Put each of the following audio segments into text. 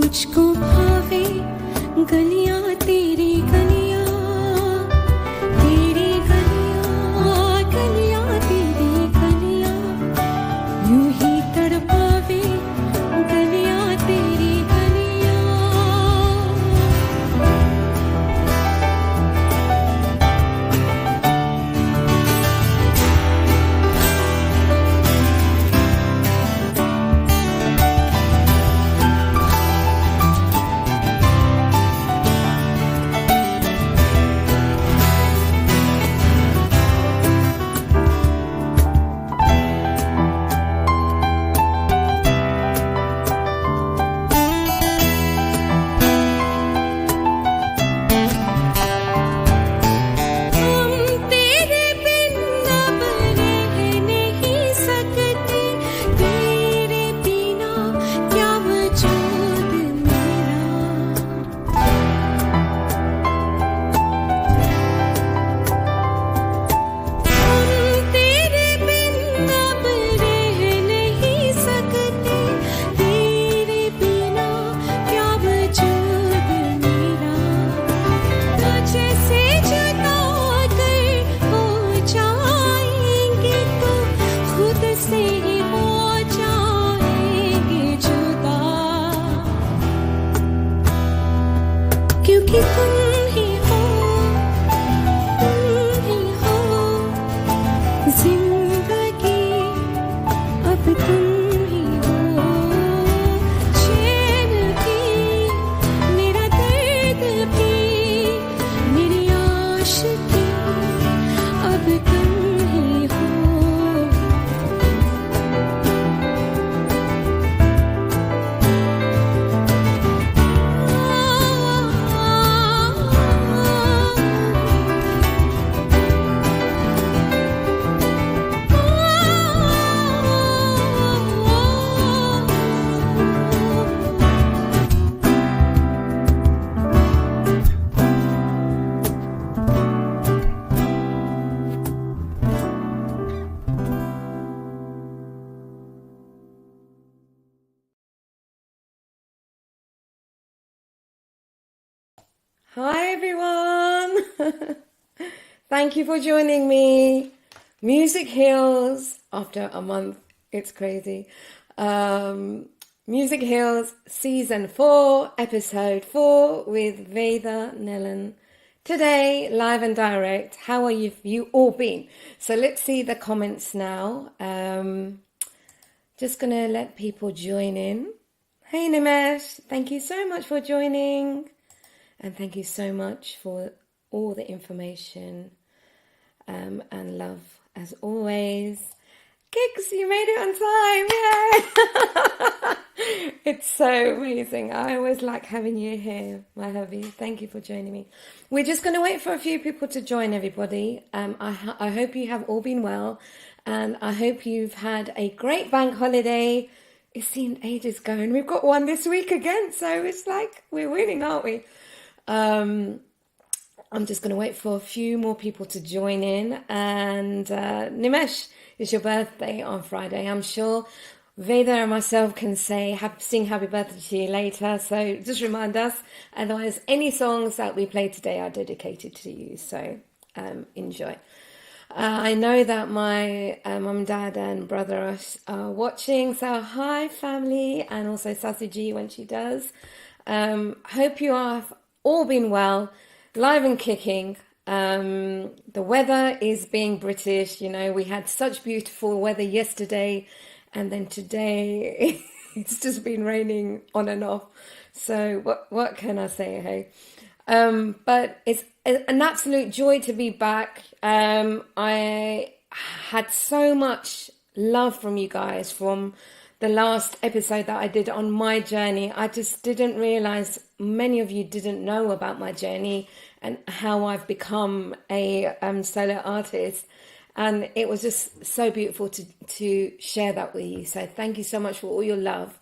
मुझको भावे गलियां तेरी गलियां तेरी गलियां गलियां तेरी गलियां यूं ही तड़पावे गलियां तेरी गलियां Hi everyone! Thank you for joining me. Music Heals after a month. It's crazy. Music Heals Season 4, Episode 4 with Veda Nelan. Today, live and direct. How are you all been? So let's see the comments now. Just going to let people join in. Hey Nimesh, thank you so much for joining. And thank you so much for all the information and love as always. Kicks, you made it on time. Yay! It's so amazing. I always like having you here, my hubby. Thank you for joining me. We're just going to wait for a few people to join, everybody. I hope you have all been well. And I hope you've had a great bank holiday. It seemed ages ago. And we've got one this week again. So it's like we're winning, aren't we? I'm just going to wait for a few more people to join in. And Nimesh, it's your birthday on Friday. I'm sure Veda and myself can sing happy birthday to you later. So just remind us. Otherwise, any songs that we play today are dedicated to you. So enjoy. I know that my mum, dad and brother are watching. So hi, family. And also Sasuji when she does. Hope you have all been well, live and kicking. The weather is being British. You know, we had such beautiful weather yesterday, and then today it's just been raining on and off. So what can I say? Hey, but it's an absolute joy to be back. I had so much love from you guys from the last episode that I did on my journey. I just didn't realize many of you didn't know about my journey and how I've become a solo artist. And it was just so beautiful to share that with you. So thank you so much for all your love.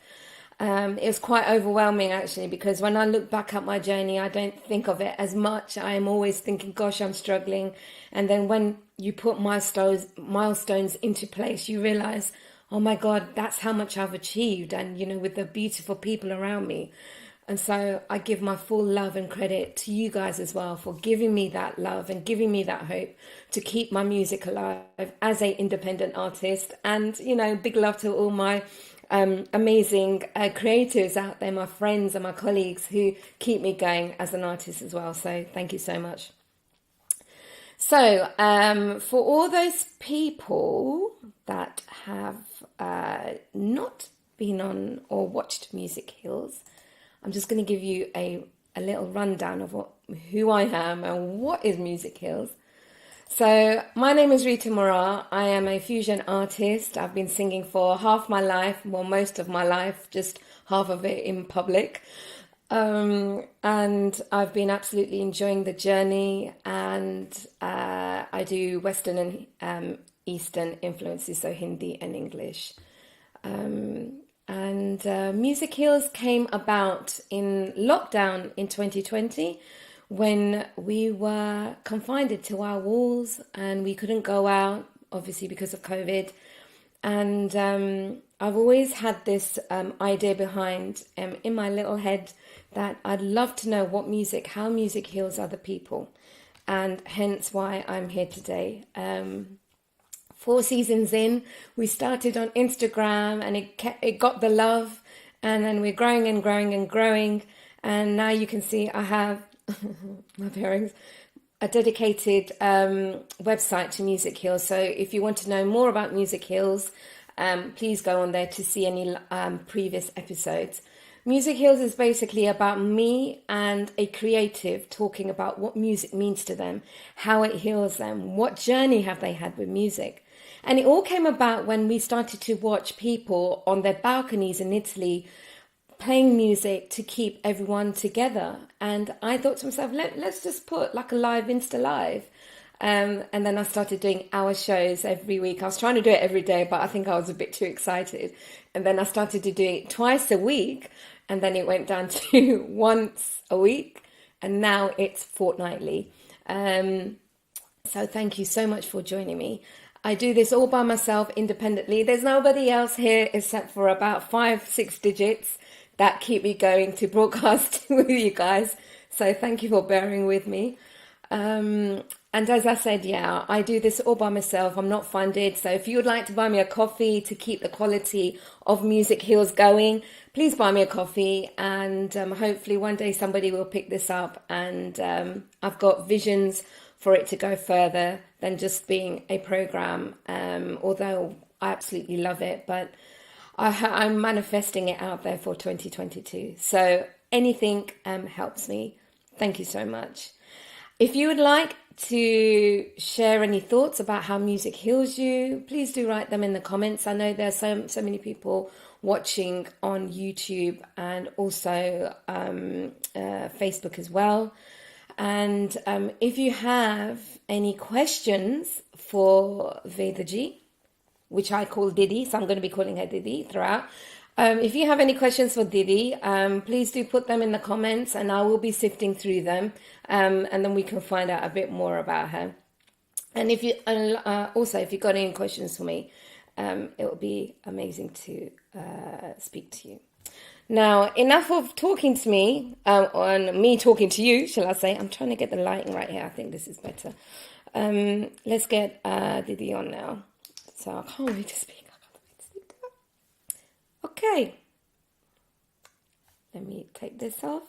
It was quite overwhelming actually, because when I look back at my journey, I don't think of it as much. I am always thinking, gosh, I'm struggling. And then when you put milestones into place, you realize, oh my God, that's how much I've achieved. And, you know, with the beautiful people around me, And so I give my full love and credit to you guys as well for giving me that love and giving me that hope to keep my music alive as an independent artist. And, you know, big love to all my amazing creatives out there, my friends and my colleagues who keep me going as an artist as well. So thank you so much. So for all those people that have not been on or watched Music Heals, I'm just going to give you a little rundown of who I am and what is Music Heals. So my name is Rita Morar. I am a fusion artist. I've been singing for half my life, well, most of my life, just half of it in public. And I've been absolutely enjoying the journey, and I do Western and Eastern influences, so Hindi and English. And Music Heals came about in lockdown in 2020 when we were confined to our walls and we couldn't go out, obviously because of COVID. And I've always had this idea behind in my little head that I'd love to know how music heals other people, and hence why I'm here today. 4 seasons in, we started on Instagram and it got the love, and then we're growing and growing and growing. And now you can see I have my parents a dedicated website to Music Heals. So if you want to know more about Music Heals, please go on there to see any previous episodes. Music Heals is basically about me and a creative talking about what music means to them, how it heals them, what journey have they had with music. And it all came about when we started to watch people on their balconies in Italy playing music to keep everyone together. And I thought to myself, let's just put like a live Insta Live. And then I started doing hour shows every week. I was trying to do it every day, but I think I was a bit too excited. And then I started to do it twice a week. And then it went down to once a week. And now it's fortnightly. So thank you so much for joining me. I do this all by myself independently. There's nobody else here except for about 5-6 digits that keep me going to broadcast with you guys. So thank you for bearing with me. And as I said, yeah, I do this all by myself. I'm not funded. So if you would like to buy me a coffee to keep the quality of Music Heals going, please buy me a coffee. And hopefully one day somebody will pick this up. And I've got visions for it to go further than just being a program, although I absolutely love it. But I'm manifesting it out there for 2022. So anything helps me. Thank you so much. If you would like to share any thoughts about how music heals you, please do write them in the comments. I know there's so many people watching on YouTube and also Facebook as well. And if you have any questions for Veda ji, which I call Didi, so I'm going to be calling her Didi throughout. If you have any questions for Didi, please do put them in the comments and I will be sifting through them. And then we can find out a bit more about her. And if you also, if you've got any questions for me, it would be amazing to speak to you. Now, enough of talking to me, on me talking to you, shall I say. I'm trying to get the lighting right here. I think this is better. Let's get Didi on now. So I can't wait to speak. Okay. Let me take this off.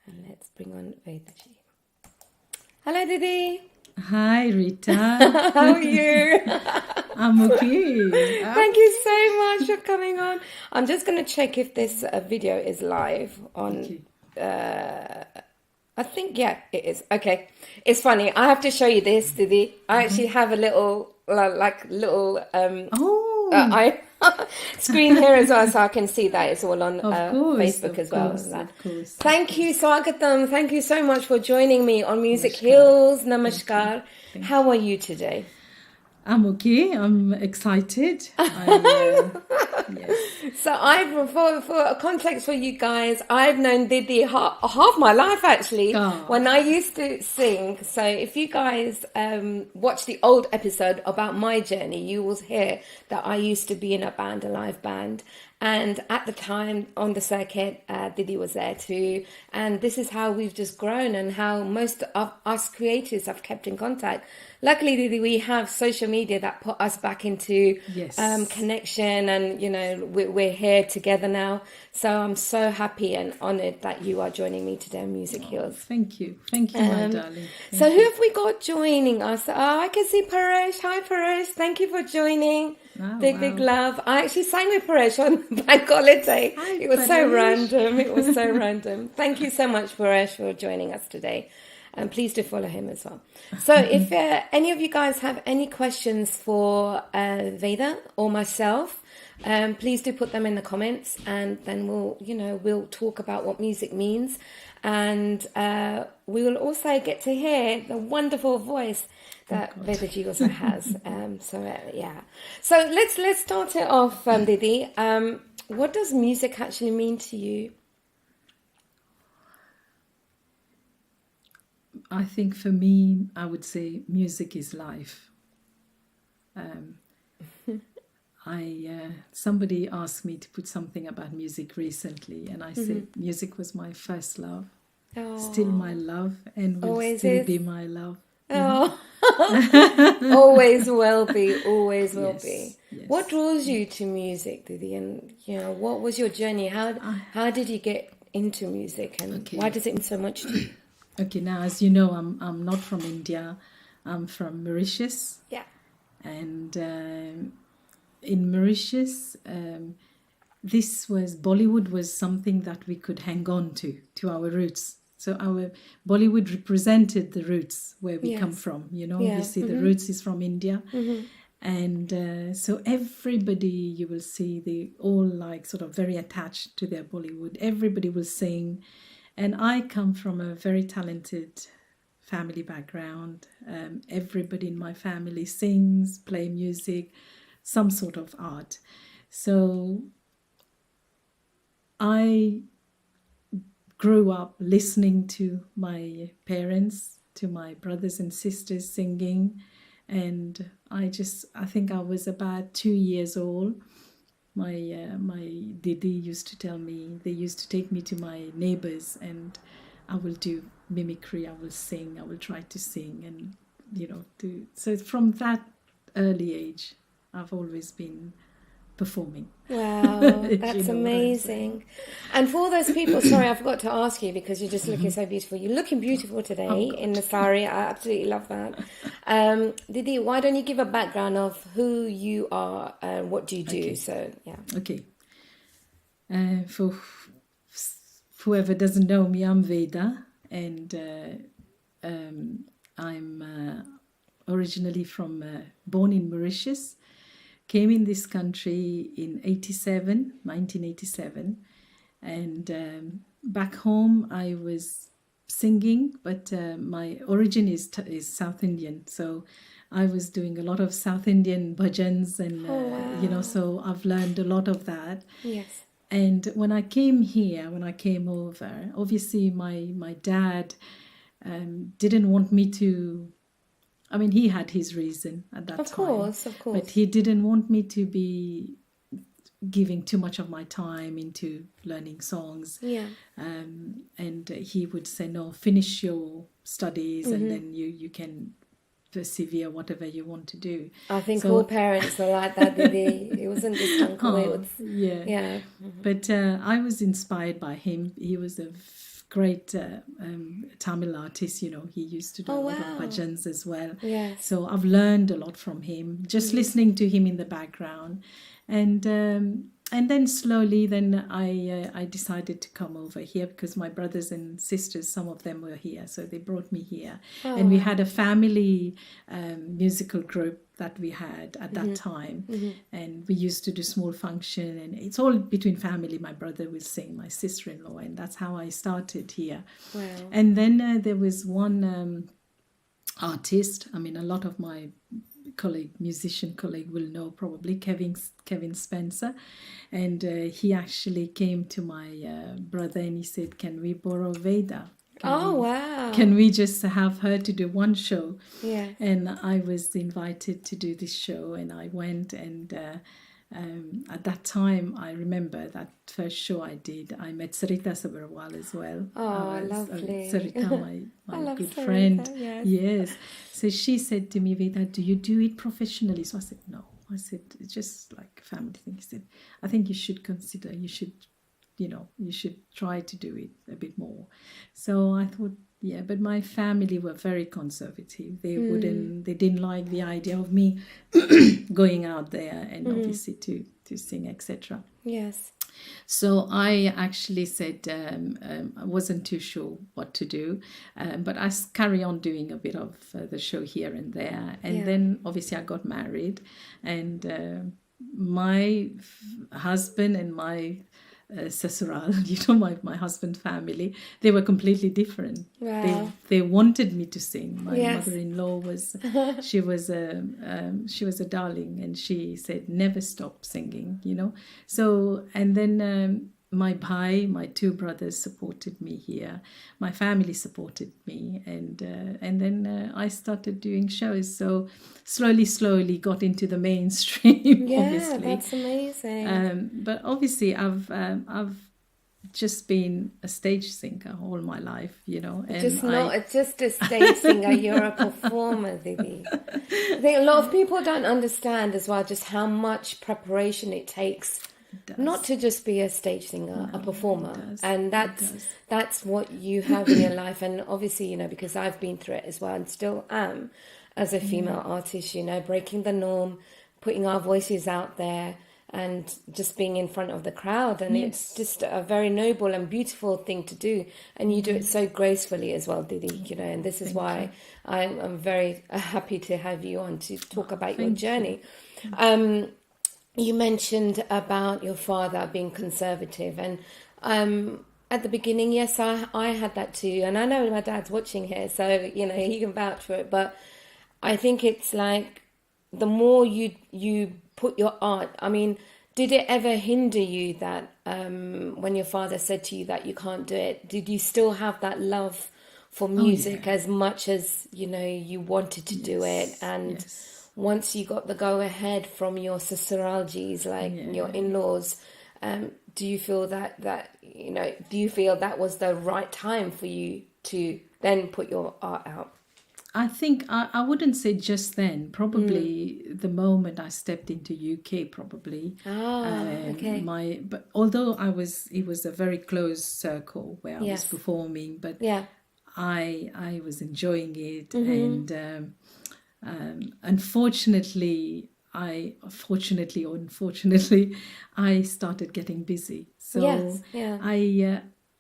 And let's bring on Veda ji. Hello, Didi. Hi, Rita. How are you? I'm okay. Thank you so much for coming on. I'm just going to check if this video is live on... Okay. I think, yeah, it is. Okay. It's funny. I have to show you this, Didi. I actually have a little, screen here as well, so I can see that it's all on Facebook as well. Of course. Thank you, Swagatam. Thank you so much for joining me on Music Heals. Namaskar. How are you today? I'm okay. I'm excited. Yes. So for a context for you guys, I've known Didi half my life actually, when I used to sing. So if you guys watch the old episode about my journey, you will hear that I used to be in a live band. And at the time on the circuit, Didi was there too. And this is how we've just grown and how most of us creators have kept in contact. Luckily, Didi, we have social media that put us back into Yes. connection, and we're here together now. So I'm so happy and honoured that you are joining me today on Music Heals. Thank you, my darling. So who have we got joining us? Oh, I can see Paresh. Hi, Paresh. Thank you for joining. Oh, Big love. I actually sang with Paresh on Bank Holiday. Hi, It was so Paresh. random. It was so random. Thank you so much, Paresh, for joining us today. And please do follow him as well. So if any of you guys have any questions for Veda or myself, please do put them in the comments, and then we'll talk about what music means. And we will also get to hear the wonderful voice that Veda G also has. So let's start it off, Didi. What does music actually mean to you? I think for me, I would say music is life. Somebody asked me to put something about music recently, and I said music was my first love, still my love, and will Always still is. be my love. Oh, always will be, always will Yes, be. yes. What draws you to music, Didi? And what was your journey? How did you get into music, and Okay. why does it mean so much to you? Okay, now as you know, I'm not from India. I'm from Mauritius, Yeah. and in Mauritius, Bollywood was something that we could hang on to our roots. So our Bollywood represented the roots where we come Yes. from. Yeah. Obviously the roots is from India, and so everybody you will see, they all like sort of very attached to their Bollywood. Everybody will sing, and I come from a very talented family background. Everybody in my family sings, play music, some sort of art. So I grew up listening to my parents, to my brothers and sisters singing, and I think I was about 2 years old. My Didi used to tell me, they used to take me to my neighbors, and I will do mimicry, I will sing, I will try to sing, and so from that early age I've always been performing. Wow, If that's you know what I'm amazing. And for those people, sorry, I forgot to ask you, because you're just looking so beautiful. You're looking beautiful today in the sari. I absolutely love that. Didi, why don't you give a background of who you are and what do you do? Okay. So, yeah. Okay. For whoever doesn't know me, I'm Veda, and I'm originally born in Mauritius, came in this country in 1987, and back home I was singing, but my origin is South Indian, so I was doing a lot of South Indian bhajans, and so I've learned a lot of that. Yes. And when I came over, obviously my dad didn't want me to. I mean, he had his reason at that time. Of course. But he didn't want me to be giving too much of my time into learning songs. Yeah. And he would say, no, finish your studies, and then you can persevere whatever you want to do. I think all parents are like that, Didi. It wasn't just Uncle. It was, Yeah. yeah. But I was inspired by him. He was a great Tamil artist, he used to do a lot of wow. bhajans as well. Yes. So I've learned a lot from him, just listening to him in the background. And then slowly I decided to come over here, because my brothers and sisters, some of them were here, so they brought me here. And we had a family musical group that we had at that time, and we used to do small function, and it's all between family. My brother will sing, my sister-in-law, and that's how I started here. Wow. And then there was one artist. I mean, a lot of my musician colleague will know probably, Kevin Spencer, and he actually came to my brother and he said, can we borrow Veda? Wow. Can we just have her to do one show? Yeah. And I was invited to do this show, and I went, and At that time, I remember that first show I did, I met Rita as well. Oh, lovely. Sarita, I my love good Sarita, friend. yes. Yes. So she said to me, Veda, do you do it professionally? So I said, no. I said, it's just like a family thing. He said, I think you should consider, you should try to do it a bit more. So I thought, yeah, but my family were very conservative. They didn't like the idea of me going out there and obviously to sing, etc. Yes. So I actually said I wasn't too sure what to do, but I carry on doing a bit of the show here and there. And then obviously I got married, and my husband and my sasural, my husband's family, they were completely different. Wow. They wanted me to sing. My Yes. mother-in-law she was a darling, and she said never stop singing. So, and then my two brothers supported me here. My family supported me, and then I started doing shows. So slowly got into the mainstream. Yeah, obviously. that's amazing. But obviously, I've just been a stage singer all my life, And Not just a stage singer, you're a performer, Didi. I think a lot of people don't understand as well just how much preparation it takes. Not to just be a stage singer, a performer. And that's what you have in your life. And obviously, because I've been through it as well and still am as a female artist, breaking the norm, putting our voices out there and just being in front of the crowd. And it's just a very noble and beautiful thing to do. And you do it so gracefully as well, Didi, and this is why I'm very happy to have you on to talk about your journey. You mentioned about your father being conservative, and at the beginning, yes, I had that too, and I know my dad's watching here, so he can vouch for it. But I think it's like the more you put your art. I mean, did it ever hinder you that when your father said to you that you can't do it? Did you still have that love for music as much as you wanted to do it? And once you got the go-ahead from your sasuralgis, your in-laws, do you feel do you feel that was the right time for you to then put your art out? I think I wouldn't say just then. Probably the moment I stepped into UK, probably. Okay. But although it was a very close circle where I was performing, but I was enjoying it, and unfortunately, I started getting busy. So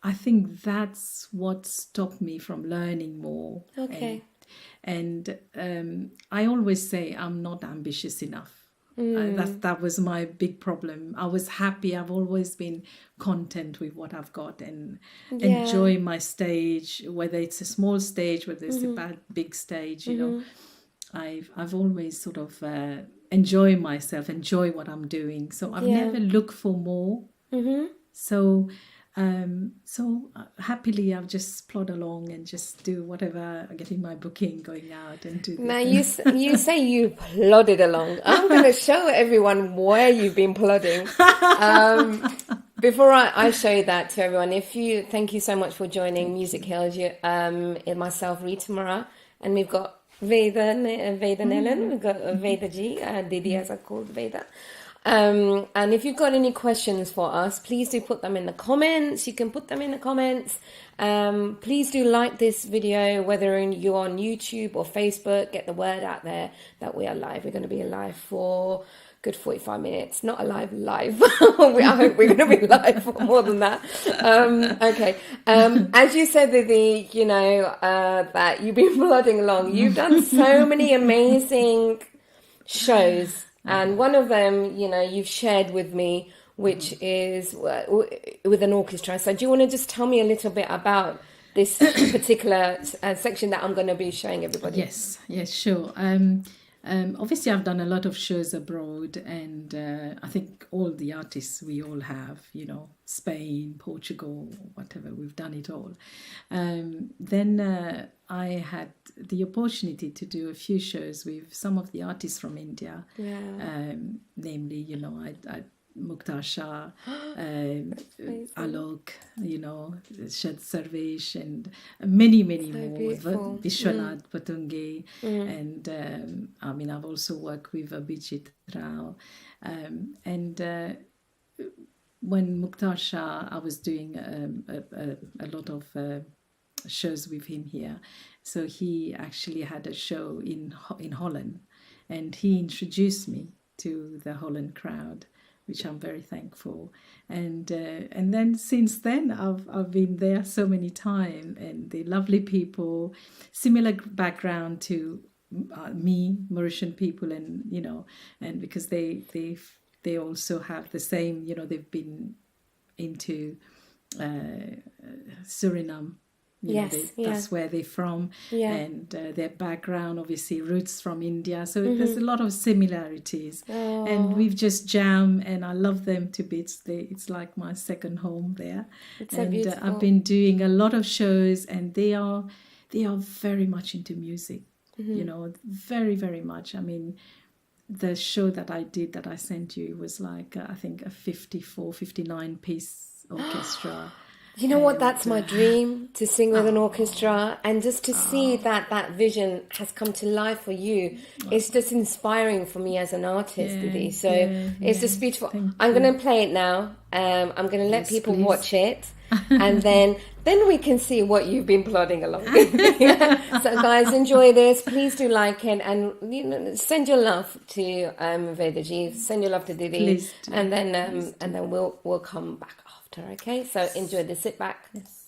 I think that's what stopped me from learning more. Okay. And I always say I'm not ambitious enough. That was my big problem. I was happy. I've always been content with what I've got and enjoy my stage, whether it's a small stage, whether it's a big stage. I've always sort of enjoy myself, enjoy what I'm doing. So I've never looked for more. So happily I've just plod along and just do whatever, getting my booking, going out and do. Now you say you plodded along. I'm going to show everyone where you've been plodding. Before I show that to everyone, thank you so much for joining Music Hills. Myself, Rita, Morar, and we've got Veda Nellen, we've got Veda G, Didi as I called Veda. And if you've got any questions for us, please do put them in the comments. You can put them in the comments. Please do like this video, whether you're on YouTube or Facebook. Get the word out there that we are live. We're going to be live for a good 45 minutes. Not live. I hope we're going to be live for more than that. Okay. As you said, Didi, that you've been plodding along. You've done so many amazing shows. And one of them, you've shared with me, which is with an orchestra. So do you want to just tell me a little bit about this particular section that I'm going to be showing everybody? Yes, sure. Obviously, I've done a lot of shows abroad, and I think all the artists we all have, Spain, Portugal, whatever, we've done it all. Then I had the opportunity to do a few shows with some of the artists from India, namely, I Mukhtar Shah, Alok, Shad Sarvesh, and many more. Beautiful. Vishwanath Patunge, and I've also worked with Abhijit Rao, and when Mukhtar Shah, I was doing a lot of shows with him here. So he actually had a show in Holland, and he introduced me to the Holland crowd, which I'm very thankful. And then since then, I've been there so many times, and the lovely people, similar background to me, Mauritian people, and and because they also have the same, they've been into Suriname. That's where they're from, and their background, obviously roots from India, so there's a lot of similarities. And we've just jammed, and I love them to bits. It's like my second home there. It's so beautiful. I've been doing a lot of shows, and they are very much into music, very, very much. I mean, the show that I did, that I sent you, was like I think a 59 piece orchestra. You know what? That's my dream, to sing with an orchestra, and just to see that vision has come to life for you. It's just inspiring for me as an artist, Didi. So it's just beautiful. I'm going to play it now. I'm going to let people watch it, and then we can see what you've been plodding along with. So guys, enjoy this. Please do like it, and send your love to Veda Ji. Send your love to Didi, and then we'll come back after. Okay, so enjoy this. Sit back. Yes.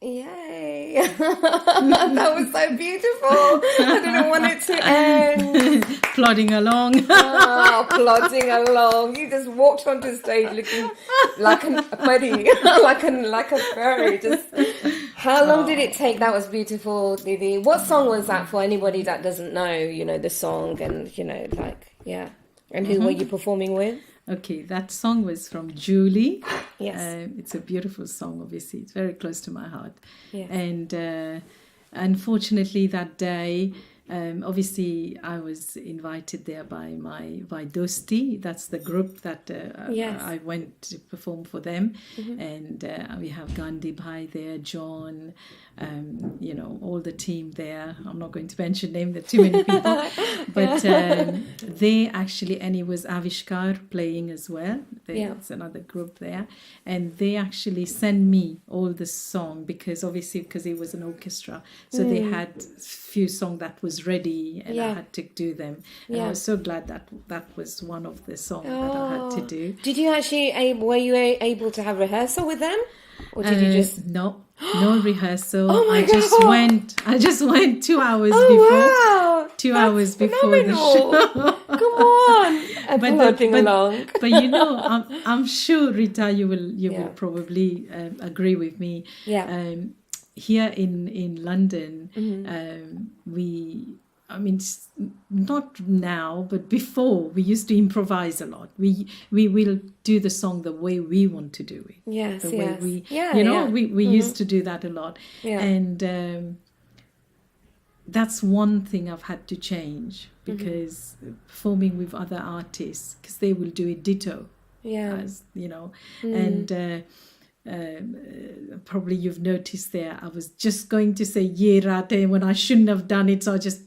Yay! That was so beautiful. I didn't want it to end. Plodding along. Oh, plodding along. You just walked onto stage looking like a buddy, like a fairy. Just how long did it take? That was beautiful, Didi. What song was that for anybody that doesn't know? You know the song, and yeah. And who were you performing with? Okay, that song was from Julie. Yes. It's a beautiful song, obviously. It's very close to my heart. Yes. And unfortunately, that day, obviously, I was invited there by Dosti. That's the group that Yes. I went to perform for them. And we have Gandhi Bhai there, John, all the team there. I'm not going to mention name, there are too many people. But they actually, and it was Avishkar playing as well. There's another group there. And they actually sent me all the song because it was an orchestra. So they had few songs that was ready and I had to do them. And I was so glad that was one of the songs that I had to do. Did you actually, were you able to have rehearsal with them? Or did you just... No rehearsal. Oh my I just went 2 hours Oh, before. wow. 2 hours before the show. Come on. And plodding along. But I'm sure, Rita, you will probably agree with me. Yeah. Here in London, not now, but before, we used to improvise a lot. We will do the song the way we want to do it. Yes, the way we, we used to do that a lot. Yeah. And that's one thing I've had to change because performing with other artists, because they will do it ditto. Yeah. As, and probably you've noticed there, I was just going to say ye rate when I shouldn't have done it, so I just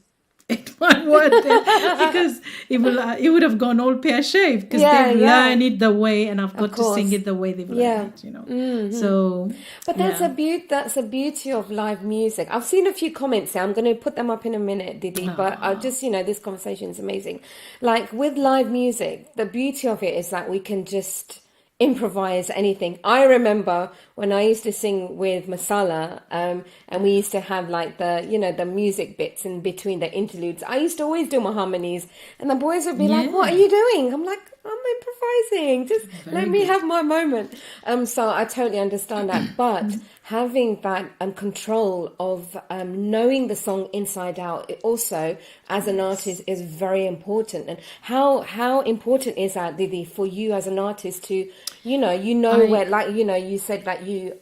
ate my word there because it would have gone all pear-shaped because they learn it the way, and I've got to sing it the way they've learned it, So, but that's a beauty of live music. I've seen a few comments there. I'm going to put them up in a minute, Didi. But I just this conversation is amazing. Like with live music, the beauty of it is that we can just improvise anything. I remember when I used to sing with Masala, and we used to have like the music bits in between the interludes. I used to always do my harmonies, and the boys would be like, "What are you doing?" I'm like, "I'm improvising. Just let me have my moment." So I totally understand that, but having that control of knowing the song inside out, it also as an artist is very important. And how important is that, Didi, for you as an artist to where, like you said that you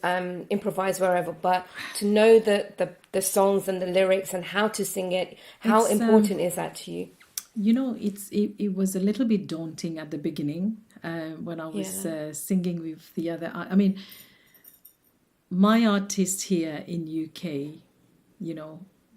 improvise wherever, but to know the songs and the lyrics and how to sing it, how important is that to you? It was a little bit daunting at the beginning when I was singing with the other. My artists here in UK,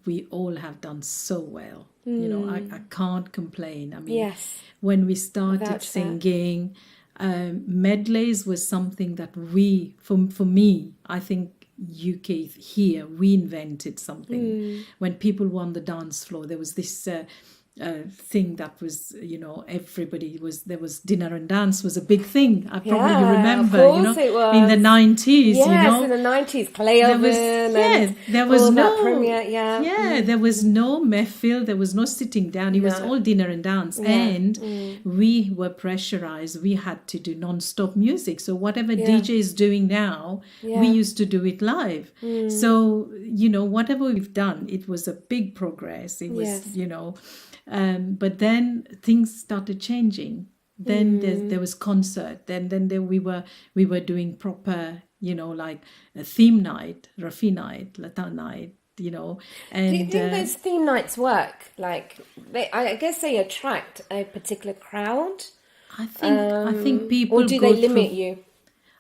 we all have done so well. You know, I can't complain. I mean, Yes. when we started Without that. singing, medleys was something that we, for me, I think UK here, we invented something. When people were on the dance floor, there was this thing that was, you know, there was dinner and dance was a big thing. I probably Yeah, remember, of you know, course it was. in the 90s, Yes, you know. in the 90s, Play Oven and there was all no that premiere, yeah. there was no mehfil, there was no sitting down. It was all dinner and dance, and we were pressurized. We had to do non-stop music. So whatever DJ is doing now, we used to do it live. So, you know, whatever we've done, it was a big progress. It was, you know, but then things started changing. Then there was concert. Then we were doing proper, you know, like a theme night, Rafi night, Lata night, you know. And Do you think those theme nights work? Like, I guess they attract a particular crowd. I think people or do they limit you?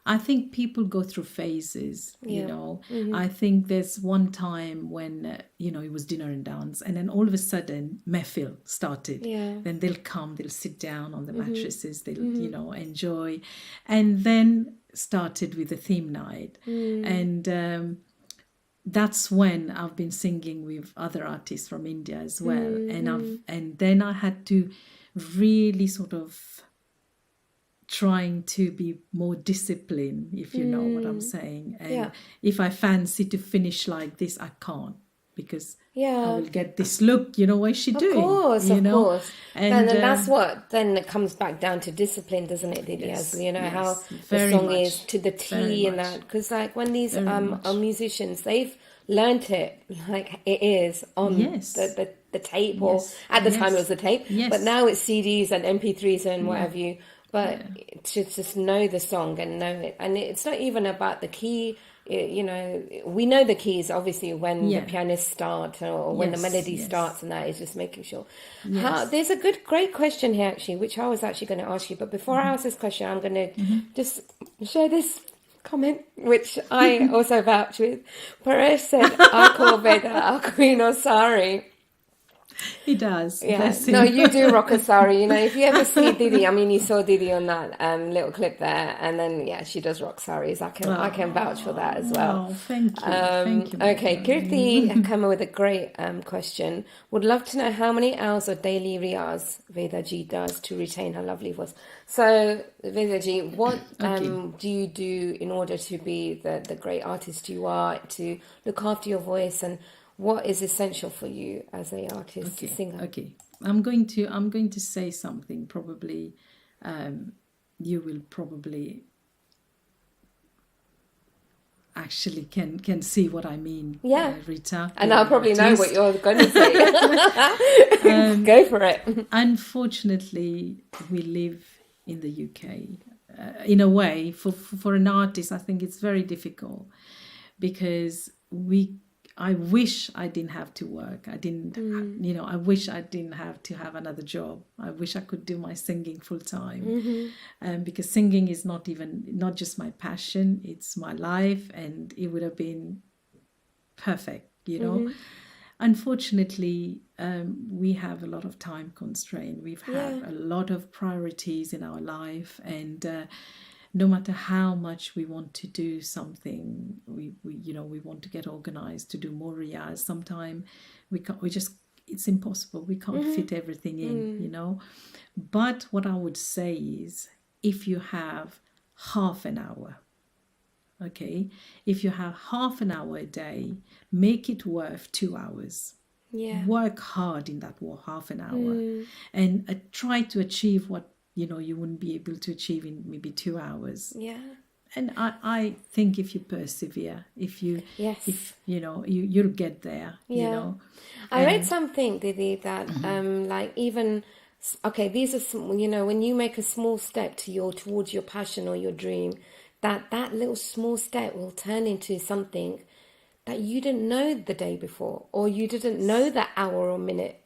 I think people go through phases, you know. I think there's one time when, you know, it was dinner and dance, and then all of a sudden, mehfil started. Yeah. Then they'll come, they'll sit down on the mattresses, they'll, you know, enjoy. And then started with the theme night. And that's when I've been singing with other artists from India as well. And then I had to really sort of trying to be more disciplined, if you know what I'm saying. And if I fancy to finish like this, I can't, because I will get this look, you know, what is she doing? Of course. And that's what, then it comes back down to discipline, doesn't it, Didi? As you know, how the song is to the T and that. Because like when these are musicians, they've learnt it like it is on the tape, or at the time it was the tape, but now it's CDs and MP3s and what have you. But to just know the song and know it. And it's not even about the key. You know, we know the keys, obviously, when the pianists start or when the melody starts, and that is just making sure. There's a great question here, actually, which I was actually going to ask you. But before I ask this question, I'm going to just share this comment, which I also vouch with. Paresh said, I call Veda our queen or sari. He does. Yeah. No, you do rock a sari. You know, if you ever see Didi, I mean, you saw Didi on that little clip there, and then she does rock saris. I can vouch for that as well. Oh, thank you. Thank you. Okay, Kirti came up with a great question. Would love to know how many hours of daily riyaz Veda ji does to retain her lovely voice. So, Veda ji, what do you do in order to be the great artist you are, to look after your voice, and what is essential for you as an artist, singer? Okay, I'm going to say something. Probably, you will probably actually can see what I mean. Rita. And I'll probably know what you're going to say. Go for it. Unfortunately, we live in the UK. In a way, for an artist, I think it's very difficult, because I wish I didn't have to work. I didn't, you know, I wish I didn't have to have another job. I wish I could do my singing full time. Because singing is not just my passion, it's my life, and it would have been perfect, you know. Unfortunately, we have a lot of time constraint. We've had a lot of priorities in our life, and no matter how much we want to do something, we want to get organized to do more riyaz. Sometimes it's impossible. We can't fit everything in, you know. But what I would say is, if you have half an hour, if you have half an hour a day, make it worth 2 hours. Work hard in that half an hour, and try to achieve what, you know, you wouldn't be able to achieve in maybe 2 hours. And I think if you persevere, if you know, you'll get there. You know. I read something, Didi, that like even these are you know, when you make a small step towards your passion or your dream, that little small step will turn into something that you didn't know the day before, or you didn't know that hour or minute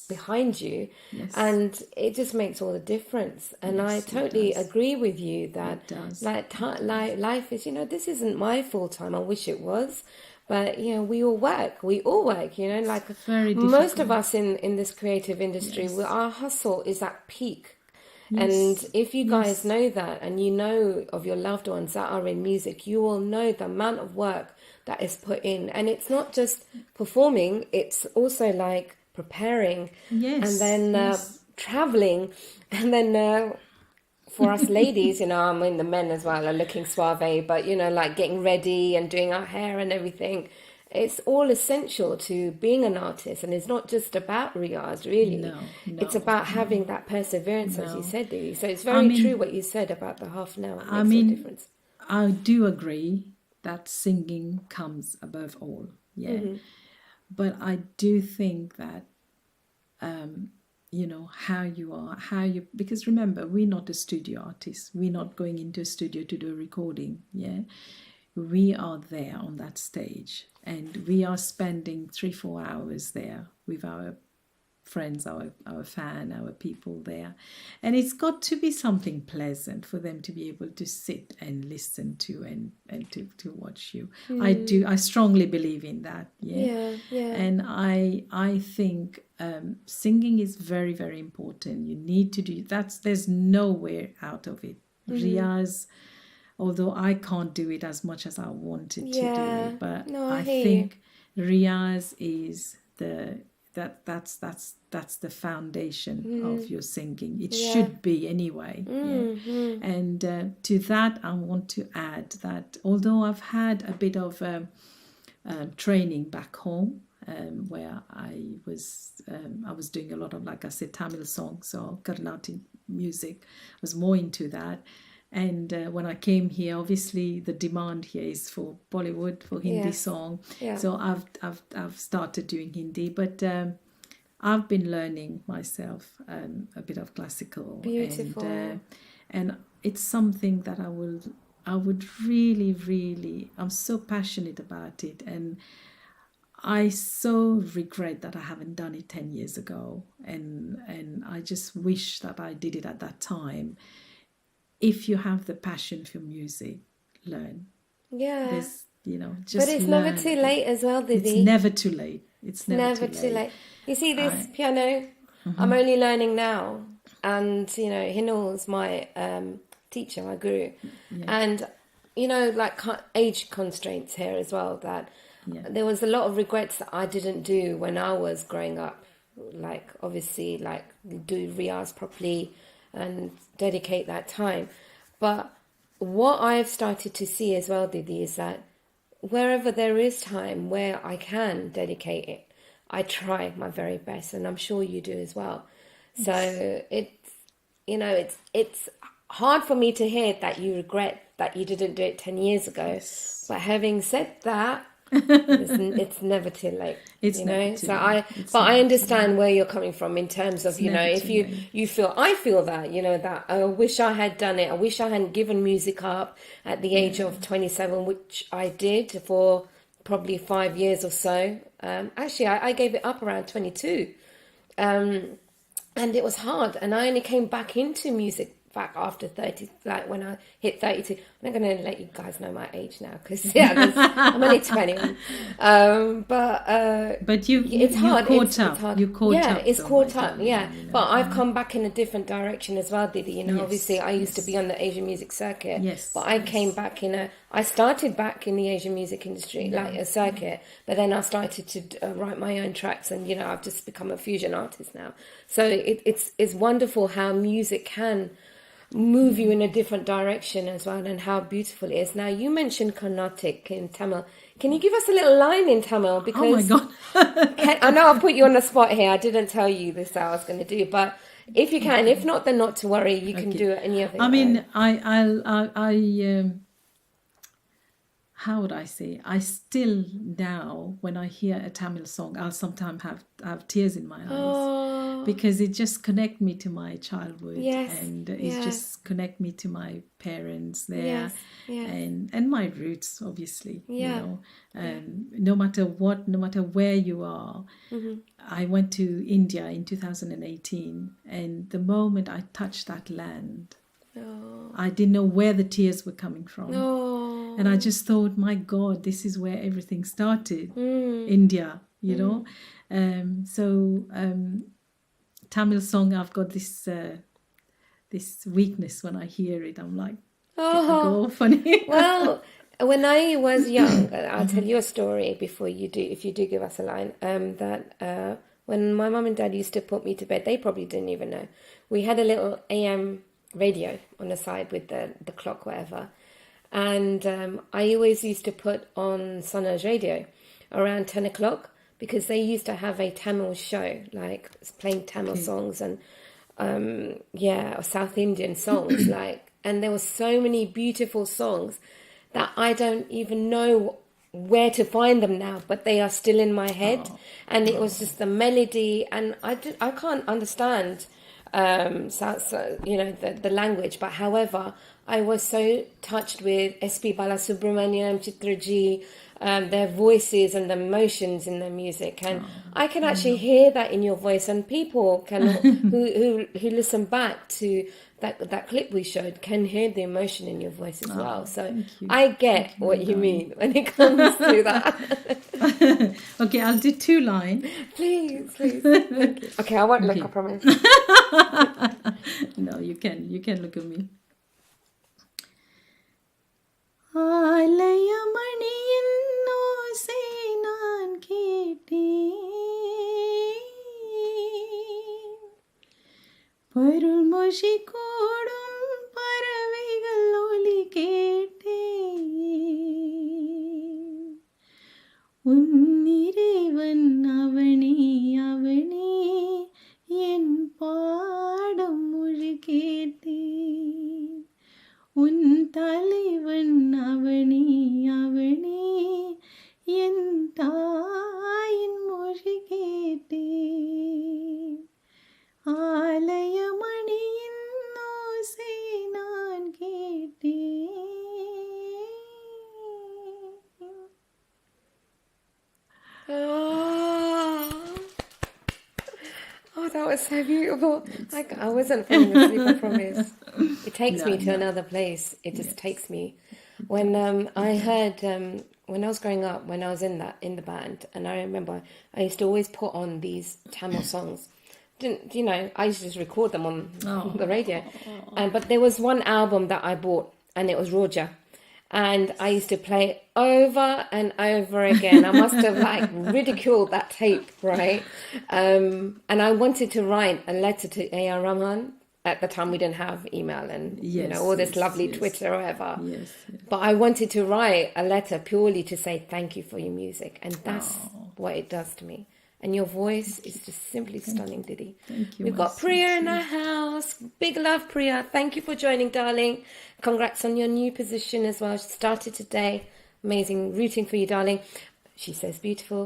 behind you. And it just makes all the difference. And I totally agree with you that like life is, you know, this isn't my full time. I wish it was, But we all work. Like very most of difficult. us in this creative industry, Yes. our hustle is at peak. Yes. And if you guys Yes. know that, and you know of your loved ones that are in music, you will know the amount of work that is put in. And it's not just performing, it's also like preparing, Yes. and then Yes. traveling, and then for us ladies, I mean the men as well are looking suave, but like getting ready and doing our hair and everything. It's all essential to being an artist, and it's not just about riyaz, really. No, It's no, about having that perseverance, as you no. said, Didi. So it's very mean- true what you said about the half an hour. It makes I all mean, the difference. I do agree that singing comes above all. Yeah. But I do think that, how you are, because remember, we're not a studio artist. We're not going into a studio to do a recording. Yeah. We are there on that stage, and we are spending 3-4 hours there with our friends, our fan, our people there. And it's got to be something pleasant for them to be able to sit and listen to and to watch you. I strongly believe in that. Yeah. And I think singing is very, very important. You need to do that. There's no way out of it. Riyaz, although I can't do it as much as I wanted to do it, but No, I I hear think Riyaz is that's the foundation of your singing. It should be anyway. And to that, I want to add that although I've had a bit of training back home, where I was doing a lot of, like I said, Tamil songs or Carnatic music. I was more into that. And when I came here, obviously the demand here is for Bollywood, for Hindi song. Yeah. So I've started doing Hindi, but I've been learning myself a bit of classical. Beautiful. And it's something that I would really, really, I'm so passionate about it, and I so regret that I haven't done it 10 years ago, and I just wish that I did it at that time. If you have the passion for music, learn. Yeah. There's, just But it's learn. never too late as well, Didi. It's never too late. It's never too late. You see this I- piano? I'm only learning now. And, Hinal's my teacher, my guru. And, like age constraints here as well, that there was a lot of regrets that I didn't do when I was growing up. Like, obviously, like do riyaz properly and dedicate that time. But what I've started to see as well, Didi, is that wherever there is time where I can dedicate it, I try my very best, and I'm sure you do as well. So it's hard for me to hear that you regret that you didn't do it 10 years ago. Yes. But having said that, it's never too late. It's never too so late. I understand where you're coming from in terms of never if too you late. you feel, I feel that that I wish I had done it. I wish I hadn't given music up at the age of 27, which I did for probably 5 years or so. Actually, I gave it up around 22, and it was hard. And I only came back into music back after 30, like when I hit 32. I'm not going to let you guys know my age now, because I'm only 21. But you it's hard. caught It's up. hard. You caught up. It's though, caught my up. darling, Yeah, but I've come back in a different direction as well, Didi. Yes, Obviously, I used to yes. be on the Asian music circuit. Yes, but I came back I started back in the Asian music industry, like a circuit. But then I started to write my own tracks, and I've just become a fusion artist now. So it's wonderful how music can move you in a different direction as well, and how beautiful it is. Now, you mentioned Carnatic in Tamil. Can you give us a little line in Tamil? Because Oh my God. I know I'll put you on the spot here. I didn't tell you this that I was going to do, but if you can, if not, then not to worry. You can do it any other. I mean, I how would I say? I still now, when I hear a Tamil song, I'll sometimes have tears in my eyes, because it just connect me to my childhood, Yes, and it yes. just connect me to my parents there, Yes, yes. and my roots, obviously. Yeah, No matter where you are. I went to India in 2018, and the moment I touched that land, I didn't know where the tears were coming from. And I just thought, my God, this is where everything started, India, you know. Tamil song, I've got this weakness when I hear it. I'm like, I go funny. Well, when I was young, I'll tell you a story before you do, if you do give us a line, that when my mum and dad used to put me to bed, they probably didn't even know. We had a little AM radio on the side with the clock, whatever. And I always used to put on Sanu's radio around 10 o'clock because they used to have a Tamil show, like playing Tamil songs and, South Indian songs, like, and there were so many beautiful songs that I don't even know where to find them now, but they are still in my head. And it was just the melody, and I can't understand, the language, but however, I was so touched with S.P. Balasubramaniam, Chitraji, their voices and the emotions in their music, and I can actually hear that in your voice, and people can who listen back to that clip we showed can hear the emotion in your voice as well. So I get what you mean when it comes to that. Okay, I'll do 2 lines. Please. Thank you. Okay, I won't look, I promise. No, you can look at me. ஆலயமணியின் ஓசை நான் கேட்டேன், பருள்மொழி கூடும் பறவைகள் ஒலி கேட்டேன், உன்னிறைவன் அவனே அவனே என் பாடம் மொழி கேட்டேன், உன் தலைவன் அவனே அவனே என் தாயின் மொழி கேட்டேன், ஆலயமணியின் ஓசை நான் கேட்டேன். Oh, that was so beautiful. Like, I wasn't falling asleep, I promise. It takes me to another place. It just takes me. When I heard, when I was growing up, when I was in the band, and I remember I used to always put on these Tamil songs. I used to just record them on the radio. But there was one album that I bought, and it was Roja. And I used to play it over and over again. I must have ridiculed that tape, right? And I wanted to write a letter to A.R. Rahman. At the time, we didn't have email and all this lovely Twitter or whatever. Yes. But I wanted to write a letter purely to say thank you for your music, and that's what it does to me. And your voice is just simply stunning, Didi. Thank you. We've got Priya in the house. Big love, Priya. Thank you for joining, darling. Congrats on your new position as well. She started today. Amazing. Rooting for you, darling. She says beautiful.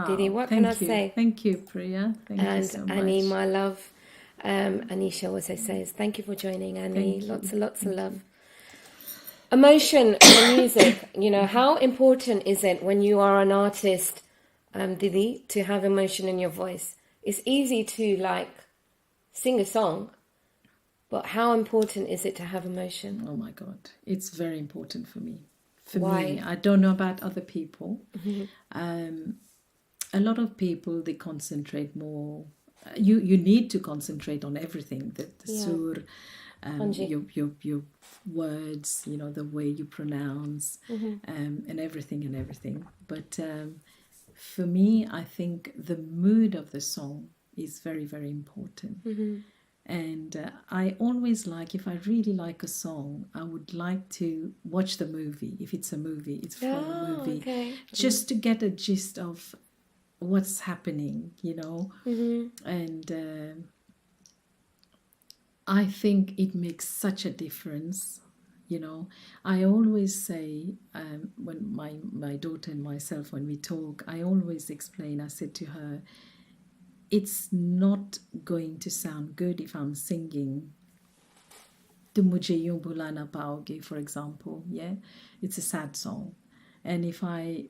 Didi, what can I say? Thank you, Priya. Thank you so much. And Annie, my love. Anisha also says, thank you for joining, Annie. Lots of love. Emotion in the music. How important is it when you are an artist, Didi, to have emotion in your voice? It's easy to sing a song, but how important is it to have emotion? Oh my God, it's very important for me. Why? Me, I don't know about other people. A lot of people, they concentrate more. You need to concentrate on everything, the sur, your words, the way you pronounce, and everything. But for me, I think the mood of the song is very, very important. And I always if I really like a song, I would like to watch the movie. If it's a movie, it's from a movie. Okay. Just to get a gist of what's happening, and I think it makes such a difference. I always say, when my daughter and myself, when we talk, I always explain, I said to her, it's not going to sound good if I'm singing "Tum mujhe yun bhula na paoge," for example. It's a sad song, and if I'm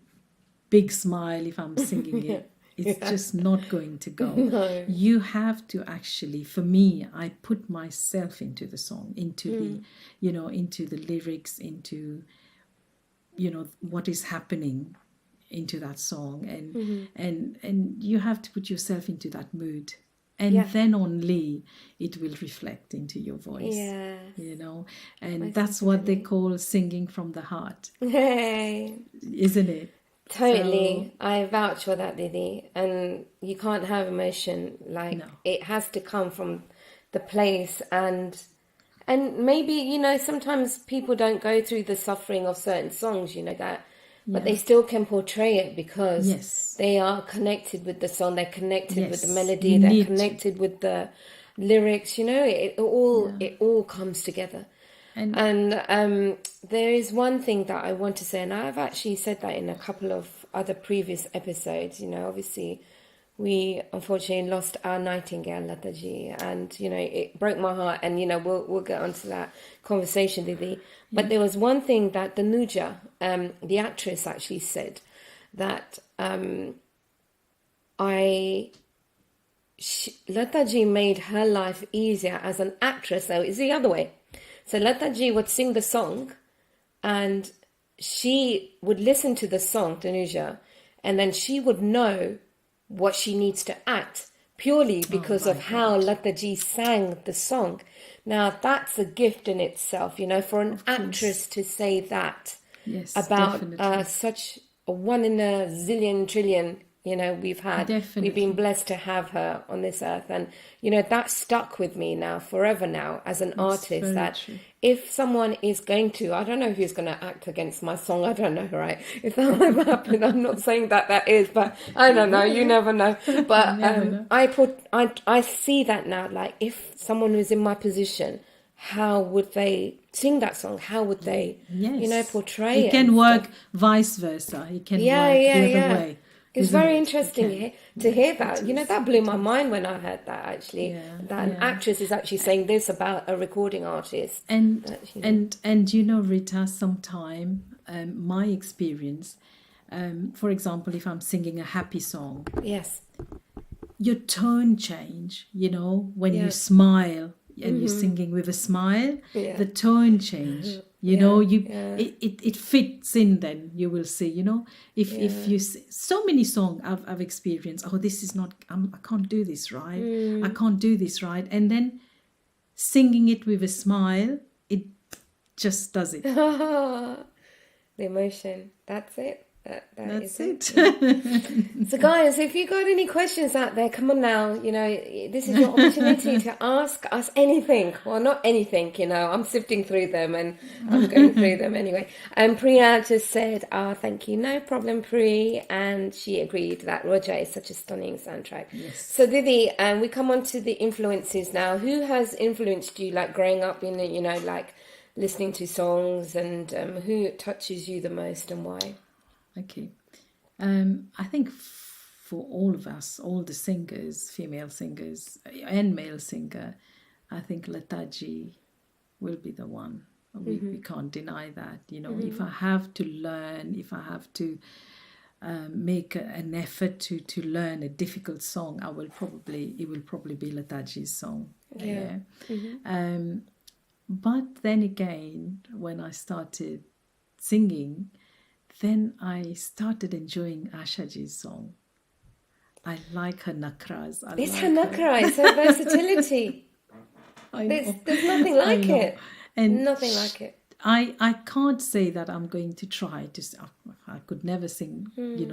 singing it, it's just not going to go. No. You have to actually, for me, I put myself into the song, into the lyrics, into what is happening into that song, and you have to put yourself into that mood, and then only it will reflect into your voice. And Most that's what they call singing from the heart, Hey, isn't it? totally. I vouch for that, Didi. And you can't have emotion it has to come from the place, and maybe sometimes people don't go through the suffering of certain songs, that. But they still can portray it because they are connected with the song, they're connected with the melody, they're connected with the lyrics, it all comes together. And there is one thing that I want to say, and I've actually said that in a couple of other previous episodes, obviously we unfortunately lost our Nightingale, Lataji, and it broke my heart, and we'll get onto that conversation, Didi. But there was one thing that the Nuja, the actress, actually said, that Lataji made her life easier as an actress. So it's the other way. So Lataji would sing the song, and she would listen to the song, Tanuja, and then she would know what she needs to act purely because of how Lataji sang the song. Now, that's a gift in itself, for an actress to say that about such a one in a zillion trillion, we've had. Definitely. We've been blessed to have her on this earth. And, that stuck with me now, forever now, as an artist, that if someone is going to, I don't know who's going to act against my song, I don't know, right? If that might happen, I'm not saying that is, but I don't know, you never know. But I see that now, like if someone was in my position, how would they sing that song? How would they, portray it? It can work vice versa. It can work the other way. It's very interesting to hear that. That blew my mind when I heard that, actually. That an actress is actually saying this about a recording artist. And Rita, sometime my experience, for example, if I'm singing a happy song, your tone change, when you smile and you're singing with a smile, the tone change. It fits in. Then you will see. If you so many songs I've experienced. Oh, this is not. I can't do this right. I can't do this right. And then singing it with a smile, it just does it. The emotion. That's it. That's it. So guys, if you got any questions out there, come on now, this is your opportunity to ask us anything. Well, not anything, I'm sifting through them and I'm going through them anyway. And Priya just said, thank you, no problem, Pri, and she agreed that Roger is such a stunning soundtrack. So Didi, we come on to the influences now. Who has influenced you, like growing up in like listening to songs, and who touches you the most and why? Okay. I think for all of us, all the singers, female singers and male singer, I think Lataji will be the one. We can't deny that. If I have to learn, if I have to make an effort to learn a difficult song, it will probably be Lataji's song. But then again, when I started singing, then I started enjoying Ashaji's song. I like her nakras. It's her nakra. It's her versatility. There's nothing like it. And nothing like it. I can't say that I'm going to try to. I could never sing.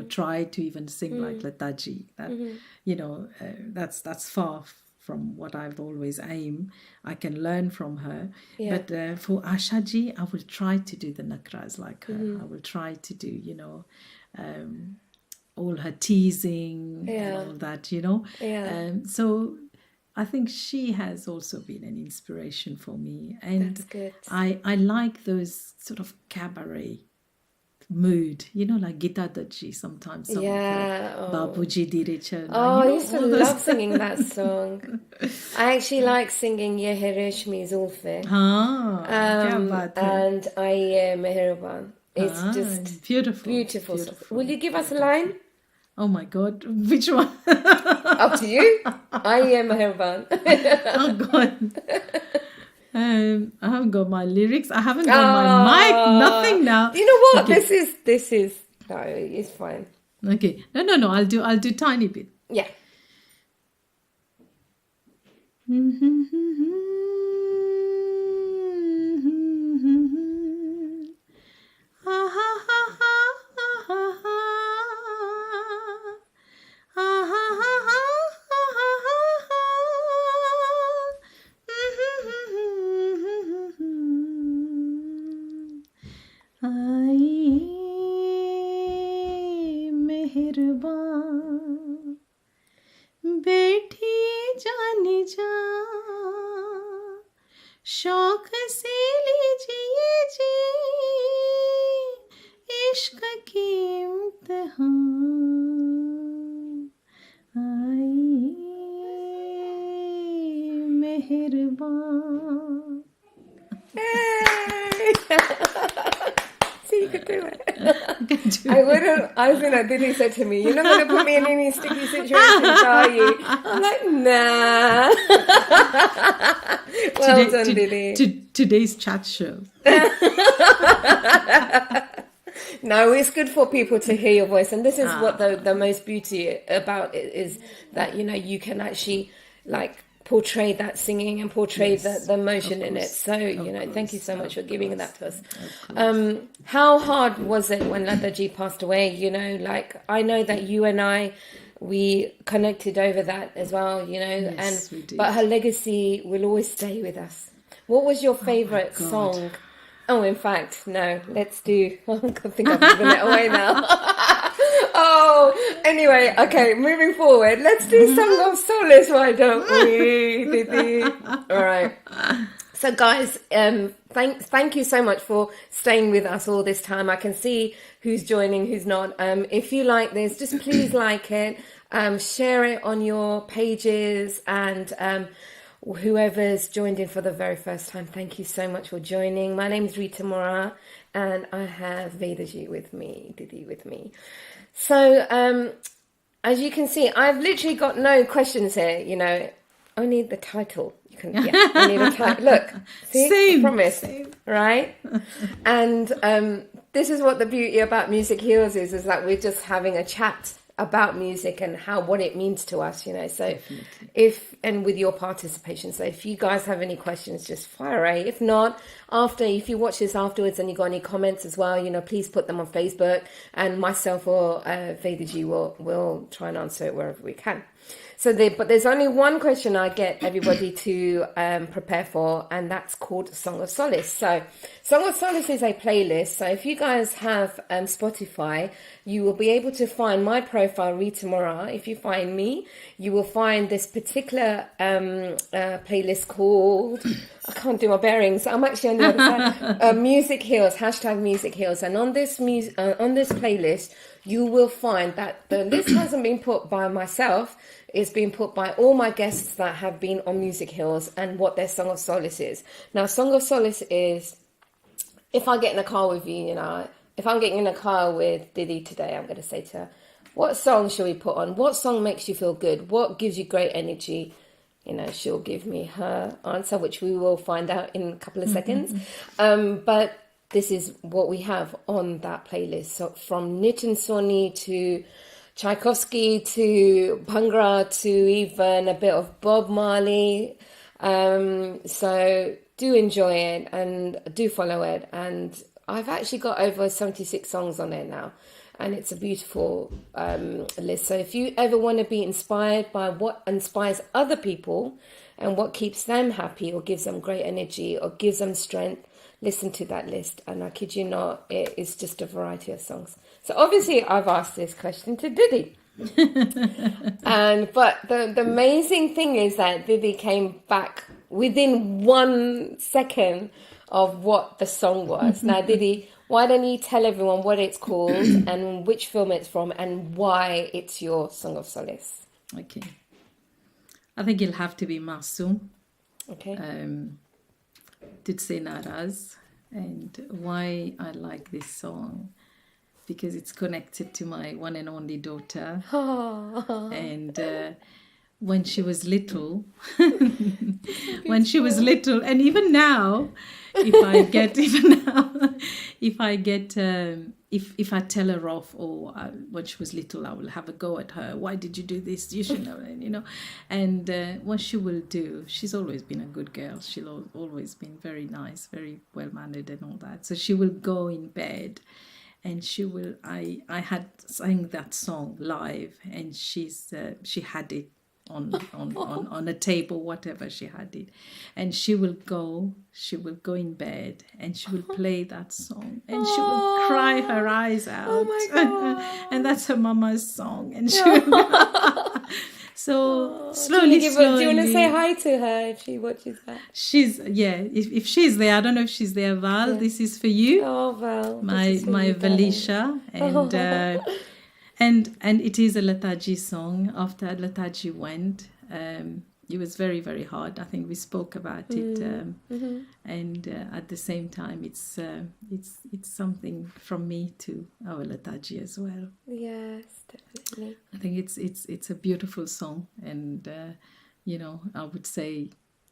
Try to even sing like Lataji. That that's far from what I've always aimed. I can learn from her. But for Ashaji, I will try to do the nakras like her. I will try to do, all her teasing and all that, So I think she has also been an inspiration for me. And that's good. I like those sort of cabaret mood, like Gita Daji sometimes. Babuji Diricha. I used to love singing that song. I actually like singing Ye Reshmi Zulfe. And I Meherban. It's just beautiful stuff. Will you give us a line? Oh my God, which one? Up to you. I am Meherban. Oh God. I haven't got my lyrics. I haven't got my mic. Nothing now. You know what? Okay. This is no, it's fine. Okay. No. I'll do tiny bit. Yeah. आई मेहरबान बैठी जाने जा शौक से लीजिए जी इश्क की इम्तिहान आई मेहरबान. See, you could do it. I wouldn't. I was gonna. Diddy said to me, "You're not gonna put me in any sticky situations, are you?" I'm like, "Nah." Well done, Diddy. Today's chat show. No, it's good for people to hear your voice, and this is what the most beauty about it is, that you can actually like portray that singing and portray the emotion in it. So thank you so much for giving that to us. How hard was it when Ladaji passed away? Like I know that you and I, we connected over that as well. Yes, we did. But her legacy will always stay with us. What was your favorite song? Oh, in fact, no. Let's do. I think I've given it away now. Oh, anyway, okay. Moving forward, let's do Song of Solace. Why don't we, Didi? All right. So, guys, thank you so much for staying with us all this time. I can see who's joining, who's not. If you like this, just please like it, share it on your pages, and whoever's joined in for the very first time, thank you so much for joining. My name is Rita Morar, and I have Vedaji with me, Didi with me. So, as you can see, I've literally got no questions here. Only the title. I need a title. Look, see, Same. I promise, Same. right? And this is what the beauty about Music Heals is that we're just having a chat about music and what it means to us, So Definitely. and with your participation. So if you guys have any questions, just fire away. If not, if you watch this afterwards and you got any comments as well, please put them on Facebook, and myself or Vedaji will try and answer it wherever we can. But there's only one question I get everybody to prepare for, and that's called Song of Solace. So Song of Solace is a playlist. So if you guys have Spotify, you will be able to find my profile, Rita Morar. If you find me, you will find this particular playlist called, I can't do my bearings, I'm actually on the other side, Music Heals, #Music Heals. And on this playlist, you will find that the list hasn't been put by myself. It's been put by all my guests that have been on Music Hills and what their Song of Solace is. Now, Song of Solace is, if I get in a car with you, if I'm getting in a car with Didi today, I'm going to say to her, what song should we put on? What song makes you feel good? What gives you great energy? She'll give me her answer, which we will find out in a couple of seconds. But this is what we have on that playlist. So from Nitin Sawhney to Tchaikovsky to Bhangra to even a bit of Bob Marley. So do enjoy it and do follow it. And I've actually got over 76 songs on there now. And it's a beautiful list. So if you ever want to be inspired by what inspires other people and what keeps them happy or gives them great energy or gives them strength, listen to that list. And I kid you not, it is just a variety of songs. So obviously I've asked this question to Didi. But the amazing thing is that Didi came back within 1 second of what the song was. Now, Didi, why don't you tell everyone what it's called and which film it's from and why it's your Song of Solace? Okay. I think it'll have to be Masoom. Okay. Did say Naraz. And why I like this song, because it's connected to my one and only daughter. And when she was little. When she was little, and even now, if I get if I tell her off, or when she was little, I will have a go at her. Why did you do this? You should know, And what she will do, she's always been a good girl. She's always been very nice, very well mannered, and all that. So she will go in bed, and she will. I had sang that song live, and she had it on a table, whatever, she had it, and she will go in bed, and she will play that song, and she will cry her eyes out. Oh my God. And that's her mama's song, and she will so slowly. Do you want to say hi to her if she watches that? She's if she's there, I don't know if she's there. Val, this is for you. Oh, Val, my Valisha, and and it is a Lataji song. After Lataji went, it was very, very hard. I think we spoke about it, and at the same time, it's something from me to our Lataji as well. Yes, definitely. I think it's a beautiful song, and I would say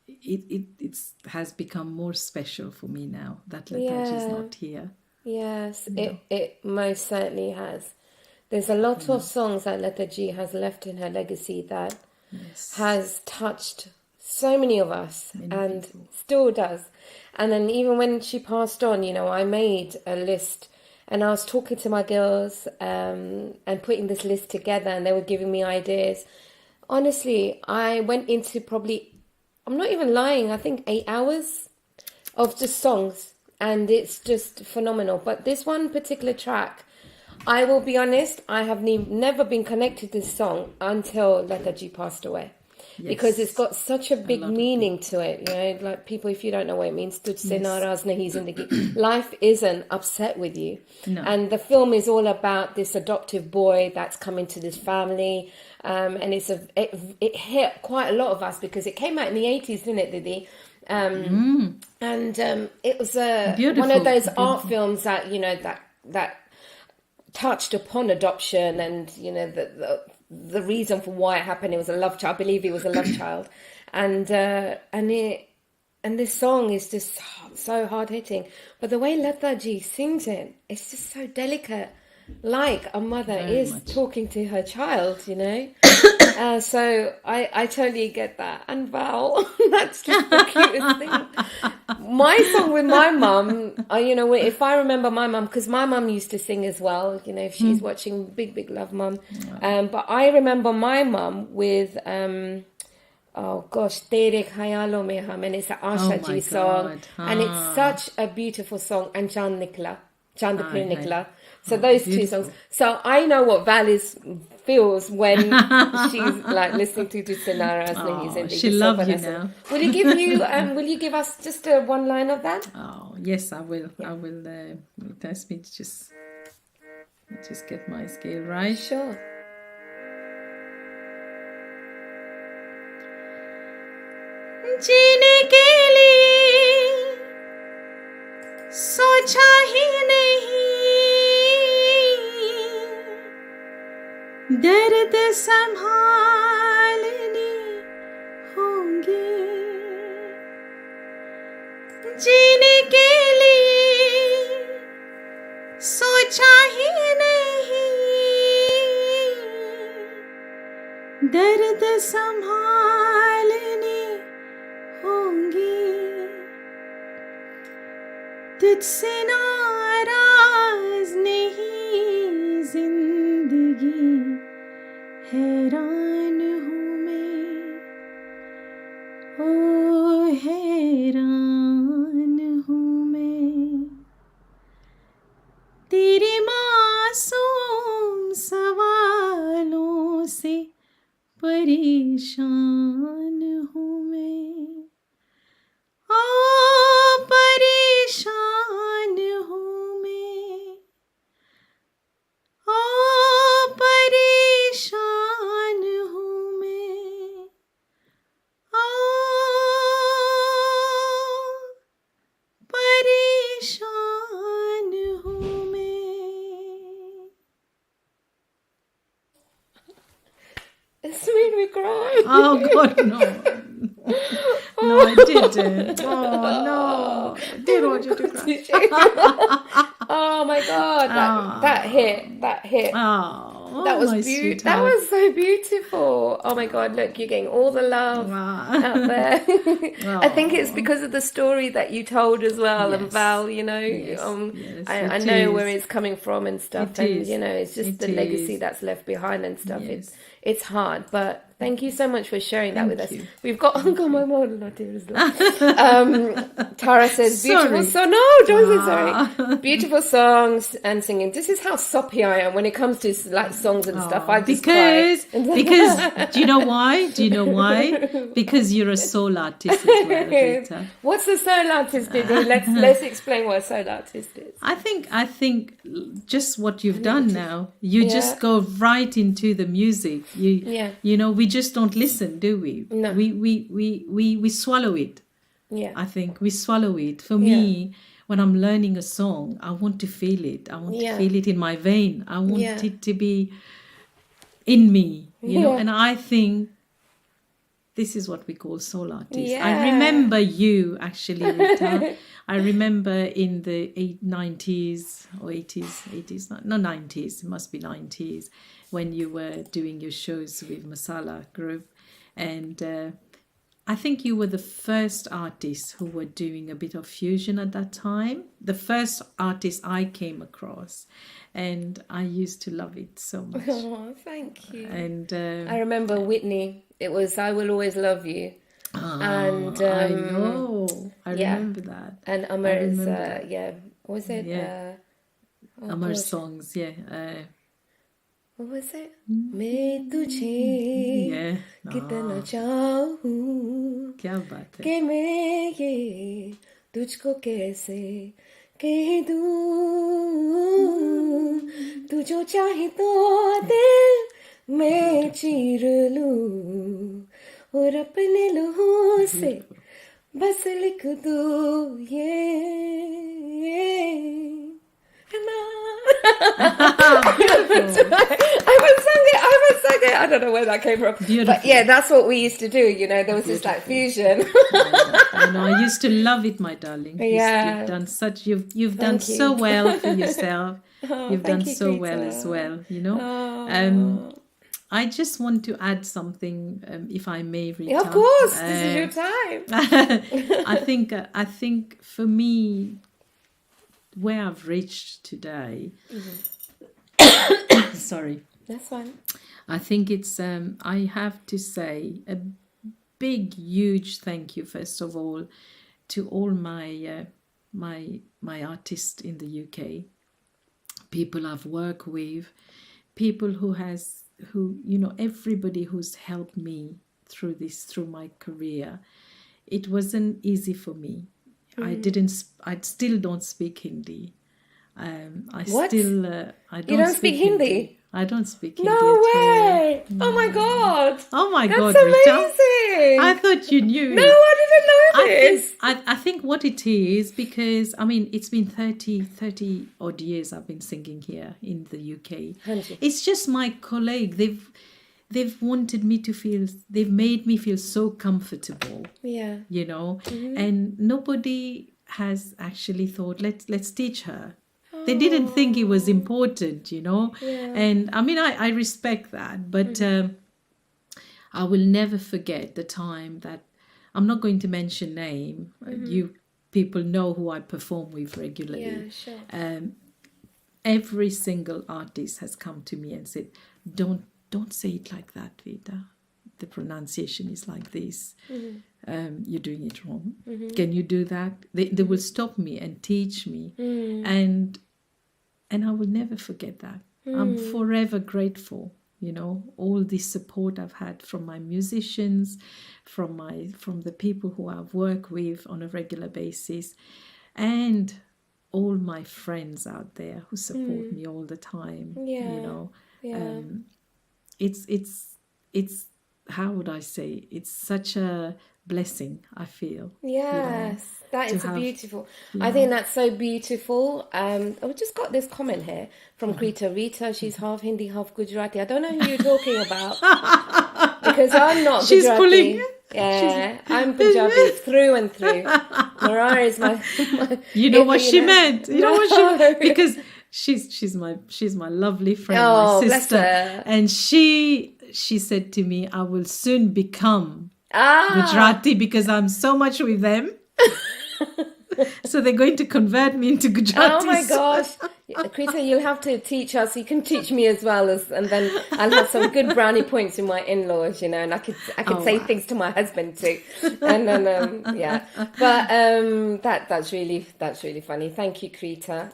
it has become more special for me now that Lataji is not here. Yes, it most certainly has. There's a lot of songs that Lataji has left in her legacy that has touched so many of us, and people. Still does. And then even when she passed on, I made a list, and I was talking to my girls and putting this list together, and they were giving me ideas. Honestly, I went into probably, I'm not even lying, I think 8 hours of just songs, and it's just phenomenal. But this one particular track, I will be honest, I have never been connected to this song until Lataji passed away. Yes. Because it's got such a big meaning to it. Like people, if you don't know what it means, dulcet naraz nahi zindagi. Life isn't upset with you. No. And the film is all about this adoptive boy that's come into this family. And it hit quite a lot of us because it came out in the 80s, didn't it, Didi? And it was one of those art films that, that touched upon adoption, and the reason for why it happened. It was a love child. I believe it was a love child, and this song is just so hard hitting. But the way Lataji sings it, it's just so delicate, like a mother talking to her child. So I totally get that. And Val, that's just the cutest thing. My song with my mum, if I remember my mum, because my mum used to sing as well, if she's watching, big love, mum. But I remember my mum with, oh gosh, Tere Khayalo Mein Hum, and it's an Asha Ji song. And it's such a beautiful song. And Chand Apne Nikla. So those two songs. So I know what Val feels when she's like listening to Dulcet naraz nahi zindagi. She loves you now. Will you give us just one line of that? Oh yes, I will. Yeah. I will. Test me to just get my scale right. Sure. जीने के लिए सोचा ही नहीं, दर्द संभालने होंगे, जीने के लिए सोचा ही नहीं, दर्द संभालने होंगे, तुझसे नाराज नहीं जिंदगी, हैरान हूँ मैं, ओ हैरान हूँ मैं, तेरे मासूम सवालों से परेशान हूँ मैं, ओ परेशान हूँ मैं, ओ परेशान हूँ मैं, ओ परेशान हूँ मैं. It's made me cry. Oh God, no. No, I didn't. Oh no, I didn't want you to cry. Oh my God, that hit. Oh, That was my beautiful. sweetheart. That was so beautiful. Oh my God, look, you're getting all the love out there. I think it's because of the story that you told as well, and Yes. Val, you know, Yes, I it know is. where it's coming from and stuff, It and is. you know, it's just It the legacy is. that's left behind and stuff. Yes. It's hard, but thank you so much for sharing that with us. Thank you. We've got my model not here as well. Tara says beautiful Sorry. song. No, don't say sorry. Beautiful songs and singing. This is how soppy I am when it comes to like songs and stuff. I just cry. Because do you know why? Because you're a soul artist as well, Rita. What's a soul artist, Didi? Let's explain what a soul artist is. I think just what you've done now. You just go right into the music. You know, we just don't listen, do we? No. We swallow it. Yeah. I think we swallow it. For me, when I'm learning a song, I want to feel it. I want to feel it in my vein. I want it to be in me, you know. And I think this is what we call soul artists. Yeah. I remember you, actually, Rita. I remember in the 90s or 80s, no, 90s, it must be 90s, when you were doing your shows with Masala Group. And I think you were the first artist who were doing a bit of fusion at that time. The first artist I came across. And I used to love it so much. Oh, thank you. And I remember Whitney. It was "I Will Always Love You," and I know. I remember that. And Amar's, what was it? Yeah. Oh, Amar's gosh. songs, yeah. What was it? मैं तुझे Yeah. कितना चाहूँ क्या बात है. कि मैं ये तुझको कैसे कह दूँ तू जो चाहे तो दिल मैं चीर लूँ और अपने लहू से बस लिख दूँ ये I haven't sung it. I don't know where that came from. Beautiful. But yeah, that's what we used to do. You know, there was this like fusion. I know. I used to love it, my darling. Yeah. You've done such. You've done so well for yourself. You've done so well as well. You know. I just want to add something, if I may, Rita. Yeah, of course, this is your time. I think for me, where I've reached today. Sorry. That's fine. I think it's. I have to say a big, huge thank you first of all to all my my artists in the UK, people I've worked with, people who you know, everybody who's helped me through my career. It wasn't easy for me. I still don't speak Hindi. What? I don't You don't speak Hindi? I don't speak Hindi. No at all. way! Oh my god! Oh my That's God, Rita. amazing! I thought you knew. No, I didn't know this. I think what it is, because I mean it's been 30 odd years I've been singing here in the UK. 100. It's just my colleague. They've wanted me to feel. They've made me feel so comfortable. Yeah. You know, and nobody has actually thought let's teach her. They didn't think it was important, you know. Yeah. And I mean I respect that, but I will never forget the time that I'm not going to mention name. You people know who I perform with regularly. Yeah, sure. Every single artist has come to me and said, don't say it like that, Veda. The pronunciation is like this. You're doing it wrong. Can you do that? They will stop me and teach me. And I will never forget that. I'm forever grateful, you know, all the support I've had from my musicians, from the people who I've worked with on a regular basis, and all my friends out there who support me all the time. Yeah. You know. Yeah. It's how would I say? It's such a blessing, I feel. Yes, that is beautiful. Yeah. I think that's so beautiful. We just got this comment here from Rita. She's half Hindi, half Gujarati. I don't know who you're talking about because I'm not She's Gujarati. pulling. Yeah, I'm Punjabi through and through. Morar is my You know what she know. meant. You know what she meant? Because she's my lovely friend, Oh, my bless sister, her. and she said to me, "I will soon become Ah, Gujarati because I'm so much with them." So they're going to convert me into Gujarati. oh my gosh, Krita, you'll have to teach us. You can teach me as well and then I'll have some good brownie points with my in-laws, you know, and I could say wow. things to my husband too, and then yeah. But that's really funny. Thank you, Krita.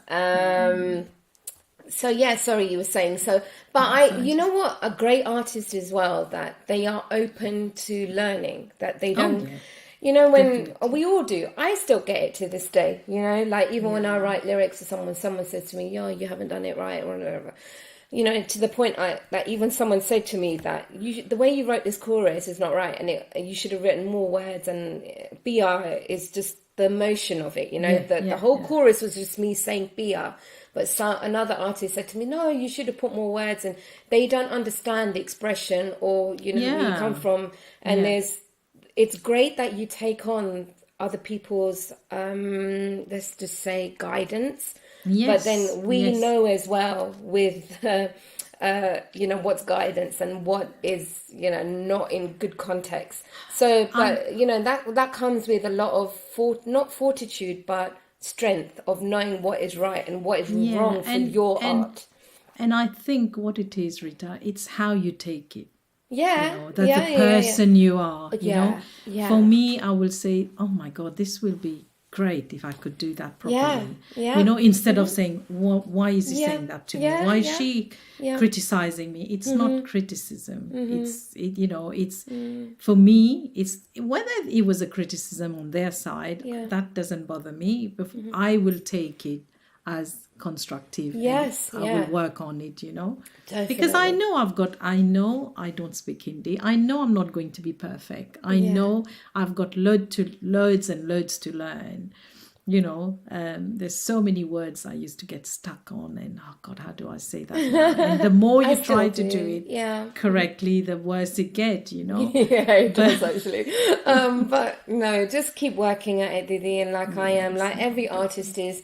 So yeah, sorry, you were saying so, but you know what, a great artist as well, that they are open to learning, that they don't. yeah. You know, when Definitely. we all do, I still get it to this day, you know, like even when I write lyrics to someone says to me, yo, you haven't done it right, or whatever. You know, to the point that even someone said to me that the way you wrote this chorus is not right, and you should have written more words, and BR is just the emotion of it, you know, the whole chorus was just me saying BR. But another artist said to me, no, you should have put more words, and they don't understand the expression or, you know, where you come from, and it's great that you take on other people's, let's just say, guidance. Yes, but then we know as well with, you know, what's guidance and what is, you know, not in good context. So, but, you know, that comes with a lot of, not fortitude, but strength of knowing what is right and what is wrong for your art. And I think what it is, Rita, it's how you take it. Yeah, you know, the person you are, you know. For me, I will say, oh my God, this will be great if I could do that properly. You know, instead of saying, why is he saying that to me? Why is she criticizing me? It's not criticism. You know, it's for me, it's whether it was a criticism on their side, that doesn't bother me. But I will take it as constructive. Yes, I will work on it, you know. Definitely. Because I know I don't speak Hindi. I know I'm not going to be perfect. I know I've got loads and loads to learn. You know, there's so many words I used to get stuck on, and oh God, how do I say that now? And the more you try to do it correctly, the worse it gets, you know. Yeah, it does actually. But no, just keep working at it, Didi, and like I am, like every artist is.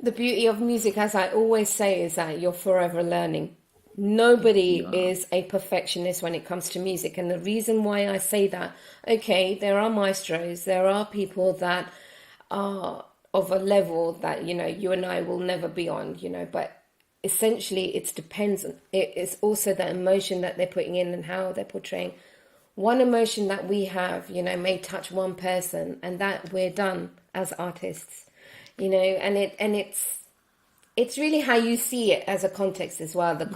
The beauty of music, as I always say, is that you're forever learning. Nobody is a perfectionist when it comes to music. And the reason why I say that, okay, there are maestros, there are people that are of a level that, you know, you and I will never be on, you know, but essentially it depends. It's also the emotion that they're putting in and how they're portraying. One emotion that we have, you know, may touch one person, and that we're done as artists. You know, and it's really how you see it as a context as well, the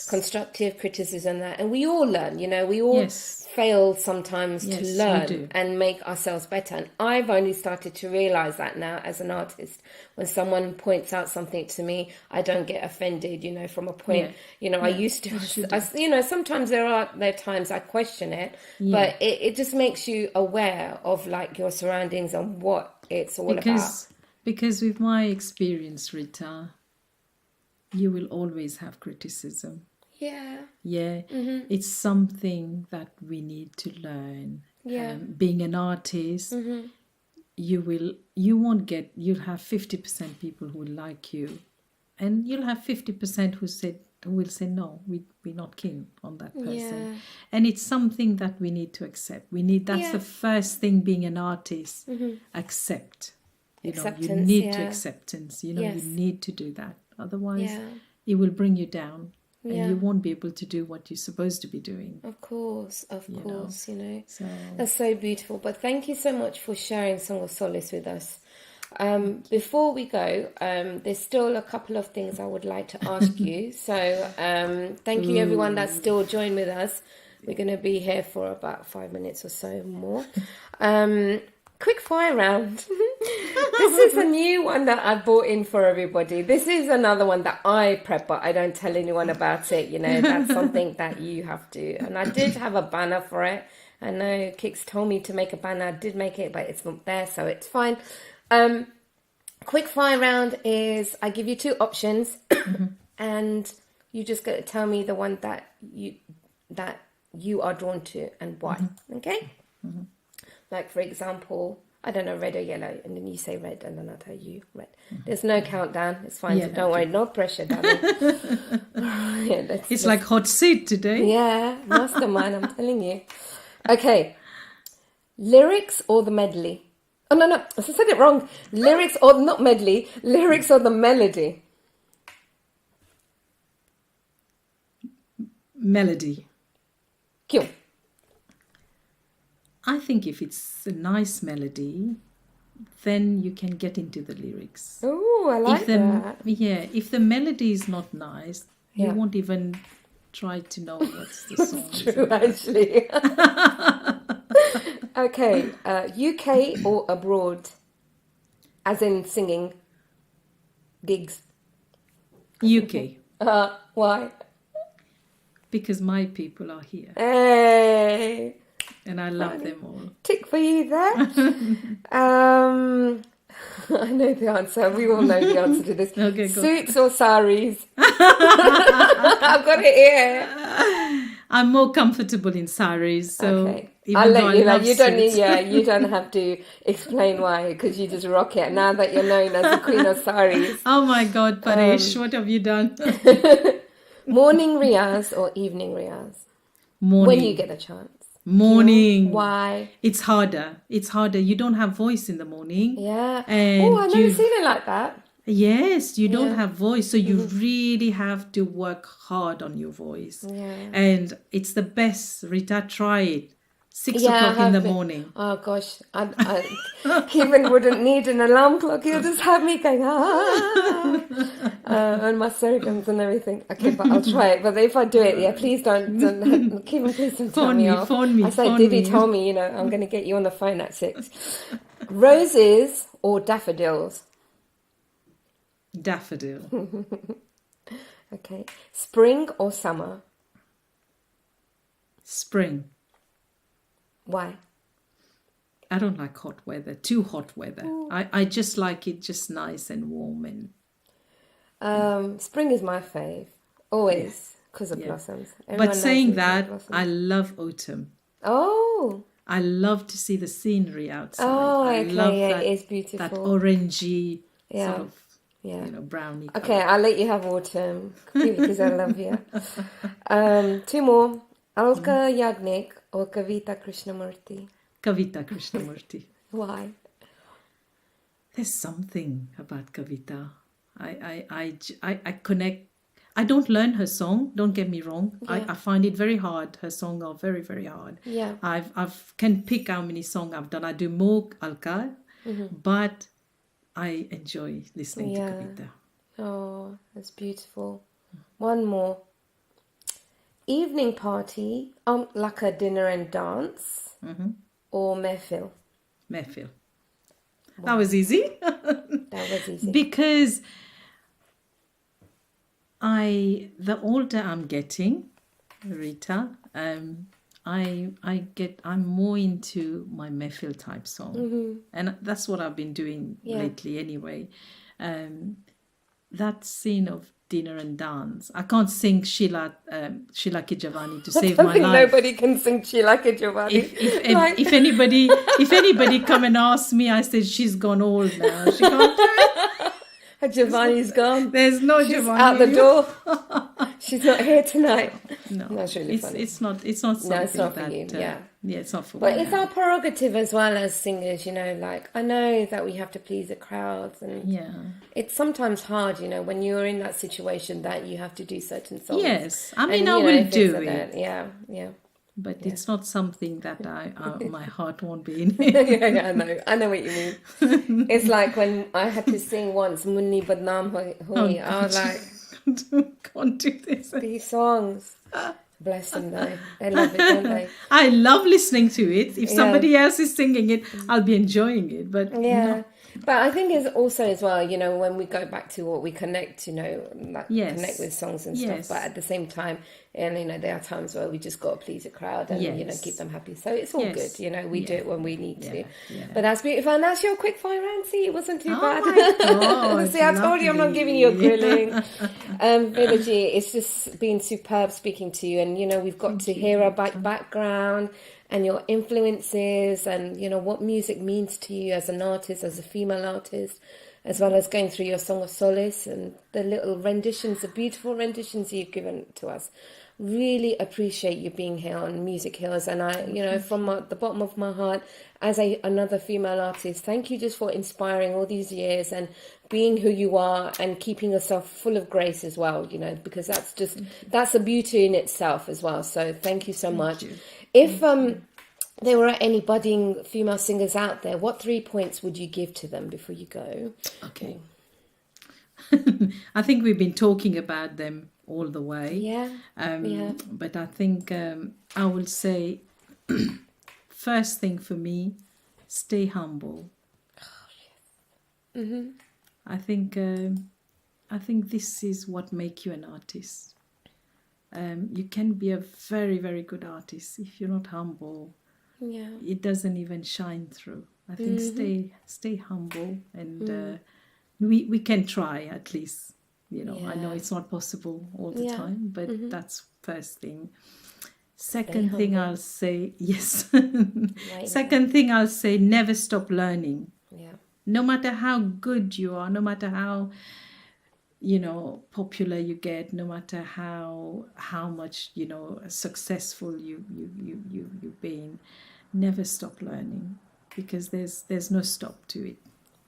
constructive criticism that, and we all learn, you know, we all fail sometimes to learn and make ourselves better. And I've only started to realize that now as an artist. When someone points out something to me, I don't get offended, you know, from a point, you know, I used to, you know, sometimes there are times I question it, but it just makes you aware of like your surroundings and what it's all about. Because with my experience, Rita, you will always have criticism. Yeah. It's something that we need to learn. Being an artist, you'll have 50% people who will like you, and you'll have 50% who will say no, we're not keen on that person. And it's something that we need to accept. That's the first thing, being an artist, accept. You know, you need to acceptance. You know, you need to do that. Otherwise, it will bring you down, and you won't be able to do what you're supposed to be doing. Of course, you know. So. That's so beautiful. But thank you so much for sharing Song of Solace with us. Before we go, there's still a couple of things I would like to ask you. So thank you everyone that's still joined with us. We're going to be here for about 5 minutes or so more. Quick fire round. This is a new one that I brought in for everybody. This is another one that I prep, but I don't tell anyone about it. You know, that's something that you have to. And I did have a banner for it. I know Kix told me to make a banner. I did make it, but it's not there, so it's fine. Quick fire round is I give you 2 options, and you just got to tell me the one that you are drawn to and why. Okay? Like, for example, I don't know, red or yellow, and then you say red, and then I'll tell you red. There's no countdown. It's fine. Yeah, So don't worry. No pressure, darling. It's like hot seat today. Yeah, mastermind, I'm telling you. Okay. Lyrics or the medley? Oh, no, I said it wrong. Lyrics or, not medley, lyrics or the melody? Melody. Cute. I think if it's a nice melody, then you can get into the lyrics. Oh, I like that. Yeah, if the melody is not nice, Yeah. you won't even try to know what's the song. True, actually. Okay, UK or abroad? As in singing gigs. UK, Why? because my people are here Hey, and I love them all. tick for you there. I know the answer. We all know the answer to this. Okay, go. Suits or saris? I've got it here. I'm more comfortable in saris, so Okay. even I'll though let you know. love You don't need. suits- Yeah, you don't have to explain why, because you just rock it. Now that you're known as the queen of saris. Oh my God, Paresh, what have you done? Morning riyaz or evening riyaz? Morning. When you get a chance. Morning. Why? It's harder. It's harder. You don't have voice in the morning. Yeah. And Oh, I've never you- seen it like that. Yes, you don't Yeah. have voice, so you really have to work hard on your voice. Yeah. And it's the best. Rita, try it. 6 Yeah, I o'clock in have the been. morning. Oh gosh, I even wouldn't need an alarm clock. You'll just have me going and my surgeons and everything. Okay, but I'll try it. But if I do it, yeah, please don't Kevin, please don't tell Phone me me, off. phone me, I say, phone Diddy me. told me, I'm going to get you on the phone at 6. Roses or daffodils? Daffodil. Okay, spring or summer? Spring. Why? I don't like hot weather. Too hot weather. I just like it just nice and warm and Spring is my fave, always, because of blossoms. Everyone but knows saying me for that, blossoms. I love autumn. Oh, I love to see the scenery outside. Oh, I okay, love yeah, that, it is beautiful. that orangey Yeah, sort of yeah. brownie Okay, colour. I'll let you have autumn because I love you. 2 more. Alka Yagnik or Kavita Krishnamurti? Kavita Krishnamurti. Why? There's something about Kavita. I connect. I don't learn her song. Don't get me wrong. Yeah. I find it very hard. Her songs are very, very hard. Yeah. I've can pick how many songs I've done. I do more Alka, but I enjoy listening to Yeah. Kavita. Oh, that's beautiful. 1 more. Evening party, like a dinner and dance, or mehfil? Mehfil. That was easy. That was easy. Because the older I'm getting, Rita, I'm more into my mehfil type song, and that's what I've been doing lately anyway. That scene of dinner and dance, I can't sing Sheila Ki Javani to save I my think life. nobody can sing Sheila Ki Javani. If anybody come and ask me, I said she's gone old now. She can't. Giovanni's gone. There's no She's Giovanni. out the door. She's not here tonight. No, That's really funny. It's not something No, it's not for that, you, yeah. Yeah, it's not for But me. it's our prerogative as well as singers, like, I know that we have to please the crowds, and Yeah. it's sometimes hard, when you're in that situation that you have to do certain songs. Yes. I mean, And, I will if it's do a it. bit- Yeah, yeah. But it's not something that my heart won't be in. Yeah, I know what you mean. It's like when I had to sing once Munni Badnaam Hui. I was like, Can't do this. these songs, bless them though, they love it, don't they? I love listening to it. If Yeah. somebody else is singing it, I'll be enjoying it. But Yeah. But I think it's also as well, you know, when we go back to what we connect, you know, like Yes. connect with songs and Yes. stuff. But at the same time, and you know, there are times where we just got to please a crowd and you know Yes. keep them happy. So it's all Yes. good, you know. We do it when we need to. Yeah. But that's beautiful. And that's your quick fire answer. It wasn't too Oh bad. my God, See, I told you I'm not giving you a lovely. grilling. Veda G, it's just been superb speaking to you, and you know we've got to hear about background and your influences, and you know what music means to you as an artist, as a female artist, as well as going through your Song of Solace and the little renditions, the beautiful renditions you've given to us. Really appreciate you being here on Music Hills, and I, you know, from the bottom of my heart, as another female artist, thank you just for inspiring all these years and being who you are and keeping yourself full of grace as well, you know, because that's a beauty in itself as well. So thank you so much. you. If there were any budding female singers out there, what 3 points would you give to them before you go? Okay. I think we've been talking about them all the way. Yeah. But I think I will say, first thing for me, stay humble. I think this is what makes you an artist. You can be a very, very good artist if you're not humble. Yeah. It doesn't even shine through. I think stay humble, and we can try at least. You know, I know it's not possible all the time, but that's first thing. Second thing I'll say, yes. Second thing I'll say, never stop learning. Yeah. No matter how good you are, no matter how, you know, popular you get, no matter how much, you know, successful you've been, never stop learning, because there's no stop to it.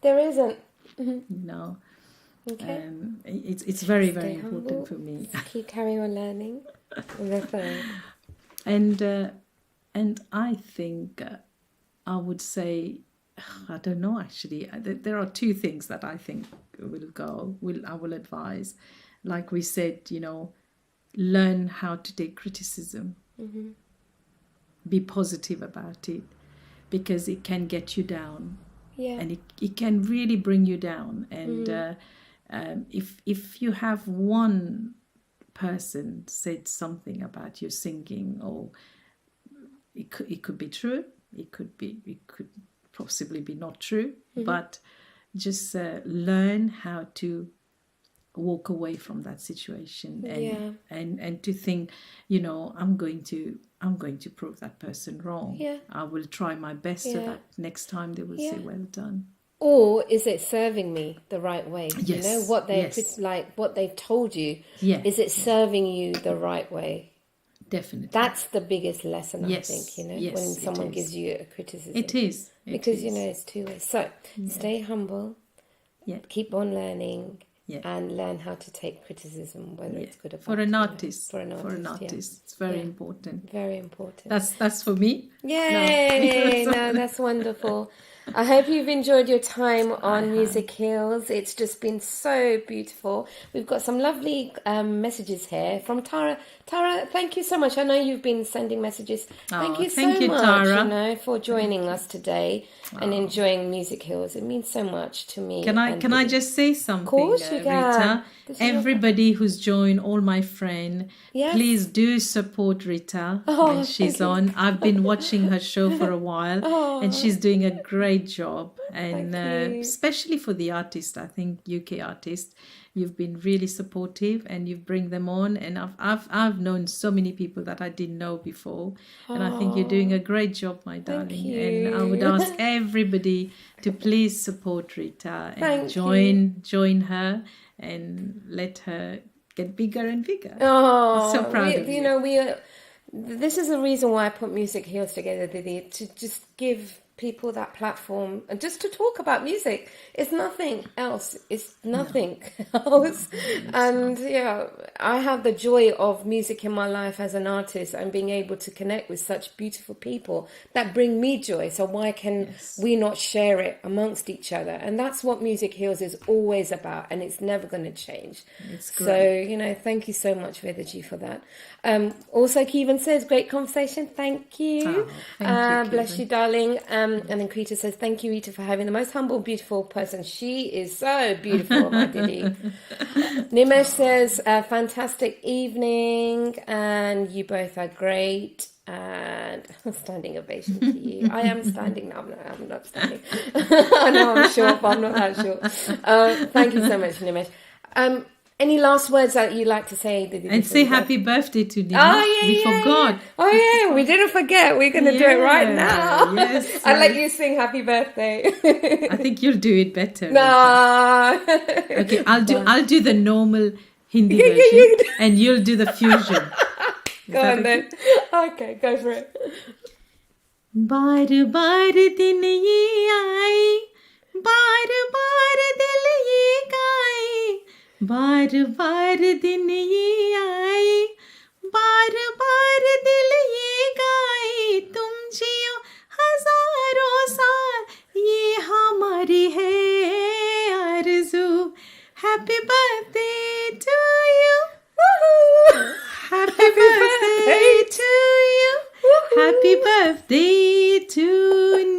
There isn't. You know. Okay. It's very, very Stay important humble. for me. Keep carrying on learning. And the third. And I think I would say, I don't know actually. There are two things that I think I will advise. Like we said, you know, learn how to take criticism. Be positive about it, because it can get you down. Yeah. And it can really bring you down. And if you have one person said something about your singing, or it could be true, it could possibly be not true, but just learn how to walk away from that situation, and to think, you know, I'm going to prove that person wrong. Yeah. I will try my best so that next time they will say, well done. Or is it serving me the right way? Yes. You know, what what they've told you. Yeah. Is it serving you the right way? Definitely. That's the biggest lesson, I Yes. think, you know, Yes, when it someone is. gives you a criticism. It is. Because, you know, it's two ways. So, stay humble, keep on learning, and learn how to take criticism, whether it's good or bad. For an artist. For an artist, It's very important. Very important. That's for me. Yay! No, that's wonderful. I hope you've enjoyed your time on Music Hills. It's just been so beautiful. We've got some lovely messages here from Tara. Tara, thank you so much. I know you've been sending messages. Thank you so much, Tara. you know, for joining us today and enjoying Music Hills. It means so much to me. Can I just say something? Of course you can. Rita? This is your Everybody who's joined, all my friends, Yes. please do support Rita when she's on. I've been watching her show for a while, and she's doing a great job. And Thank you. especially for the artists, I think UK artists, you've been really supportive, and you bring them on. And I've known so many people that I didn't know before, and I think you're doing a great job, my darling. you. And I would ask everybody to please support Rita and Thank join her and let her get bigger and bigger. Oh, So proud of you you. know, this is the reason why I put Music Hills together, Didi, to just give people that platform and just to talk about music. It's nothing else. It's nothing else. And yeah, I have the joy of music in my life as an artist and being able to connect with such beautiful people that bring me joy. So why can we not share it amongst each other? And that's what Music Hills is always about, and it's never going to change. It's great. So, you know, thank you so much, Veda G, for that. Also, Kevin says, great conversation. Thank you. Oh, thank you, Bless Kevin. you, darling. And then Krita says, thank you, Rita, for having the most humble, beautiful person. She is so beautiful, my Didi. Nimesh says, fantastic evening, and you both are great. And standing ovation to you. I am standing now. I'm not standing. I know I'm short, but I'm not that short. Thank you so much, Nimesh. Any last words that you'd like to say? And say happy birthday to Nimesh. Oh, yeah, we forgot. Yeah. Oh, yeah, we didn't forget. We're going to do it right now. Yes, I'll let you sing happy birthday. I think you'll do it better. No. Okay, I'll do the normal Hindi version, and you'll do the fusion. Go on then. Okay, go for it. बार बार दिन ये आए, बार बार दिल ये गाए, बार बार दिन ये आए, बार बार दिल ये गाए, तुम जियो हजारों साल, ये हमारी है आरज़ू. Happy birthday to you. Happy birthday to you. Happy birthday to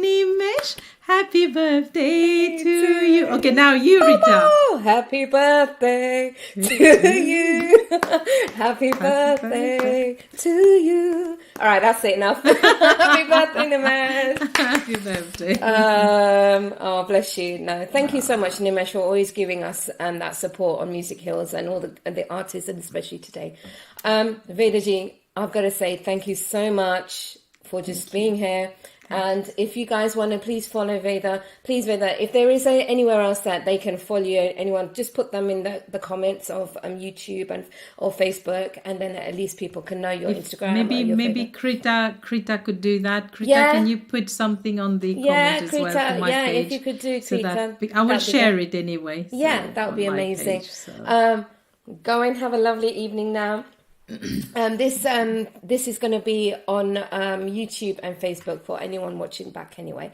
Nimesh. Happy birthday to you. Okay, now you, Rita. Oh, happy birthday to you. Happy birthday to you. All right, that's it enough. Happy birthday, Nimesh. Happy birthday. Oh, bless you. No, thank you so much, Nimesh, for always giving us that support on Music Hills and all the artists, and especially today. Veda ji, I've got to say thank you so much for just being here. And if you guys want to, please follow Veda. Please, Veda, if there is anywhere else that they can follow you, anyone, just put them in the comments of YouTube or Facebook, and then at least people can know your Instagram. Maybe Krita could do that. Krita, can you put something on the comment as well for my page? If you could do Krita. So I will share it anyway. So that would be amazing. Page, so. Go and have a lovely evening now. This is going to be on YouTube and Facebook for anyone watching back anyway.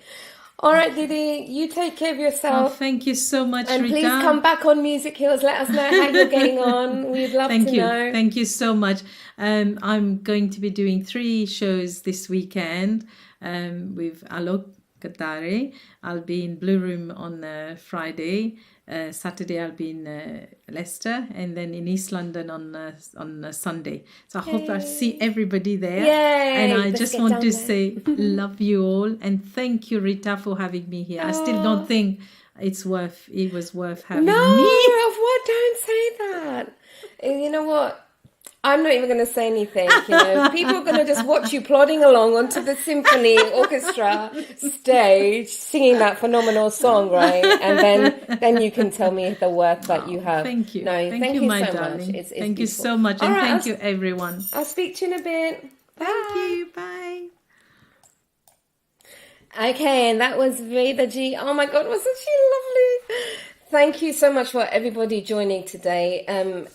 All right, Didi, you take care of yourself. Oh, thank you so much, and Rita. Please come back on Music Hills. Let us know how you're getting on. We'd love to know. Thank you so much. I'm going to be doing 3 shows this weekend with Alok Katare. I'll be in Blue Room on Friday. Saturday I'll be in Leicester, and then in East London on Sunday. So I hope I see everybody there. Yay! And I just want to say love you all, and thank you, Rita, for having me here. I still don't think it was worth having me. What? Don't say that. You know what? I'm not even going to say anything. People are going to just watch you plodding along onto the symphony orchestra stage, singing that phenomenal song, right? And then you can tell me the worth that you have. Thank you. No, thank you, my so darling. much. It's thank beautiful. you so much, and thank you, everyone. I'll speak to you in a bit. Thank you. Bye. Okay, and that was Veda G. Oh my God, wasn't she lovely? Thank you so much for everybody joining today. And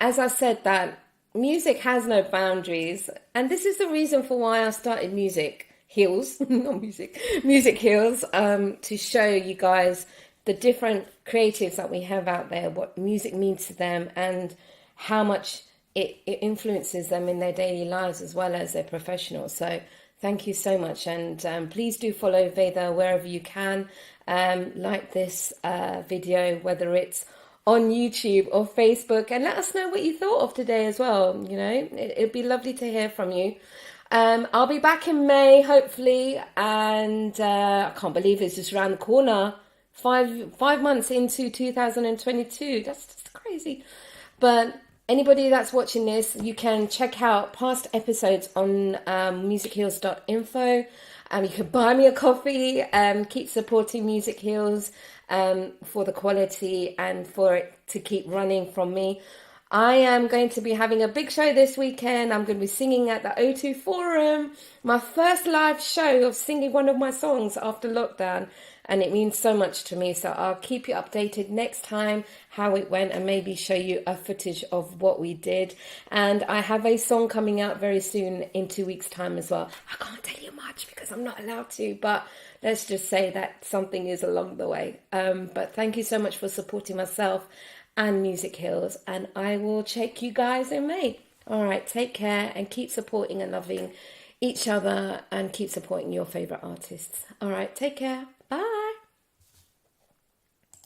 as I said, that music has no boundaries, and this is the reason for why I started Music Hills, Music Hills, to show you guys the different creatives that we have out there, what music means to them, and how much it influences them in their daily lives as well as their professional. So thank you so much, and please do follow Veda wherever you can. Like this video, whether it's on YouTube or Facebook, and let us know what you thought of today as well. It'd be lovely to hear from you. I'll be back in May, hopefully, and I can't believe it's just around the corner. 5 months into 2022. That's just crazy. But anybody that's watching this, you can check out past episodes on musichills.info. You can buy me a coffee. Keep supporting Music Hills for the quality and for it to keep running from me. I am going to be having a big show this weekend. I'm going to be singing at the O2 Forum. My first live show of singing one of my songs after lockdown. And it means so much to me. So I'll keep you updated next time how it went, and maybe show you a footage of what we did. And I have a song coming out very soon in 2 weeks' time as well. I can't tell you much because I'm not allowed to, but let's just say that something is along the way. But thank you so much for supporting myself and Music Hills. And I will check you guys in May. All right, take care and keep supporting and loving each other and keep supporting your favourite artists. All right, take care.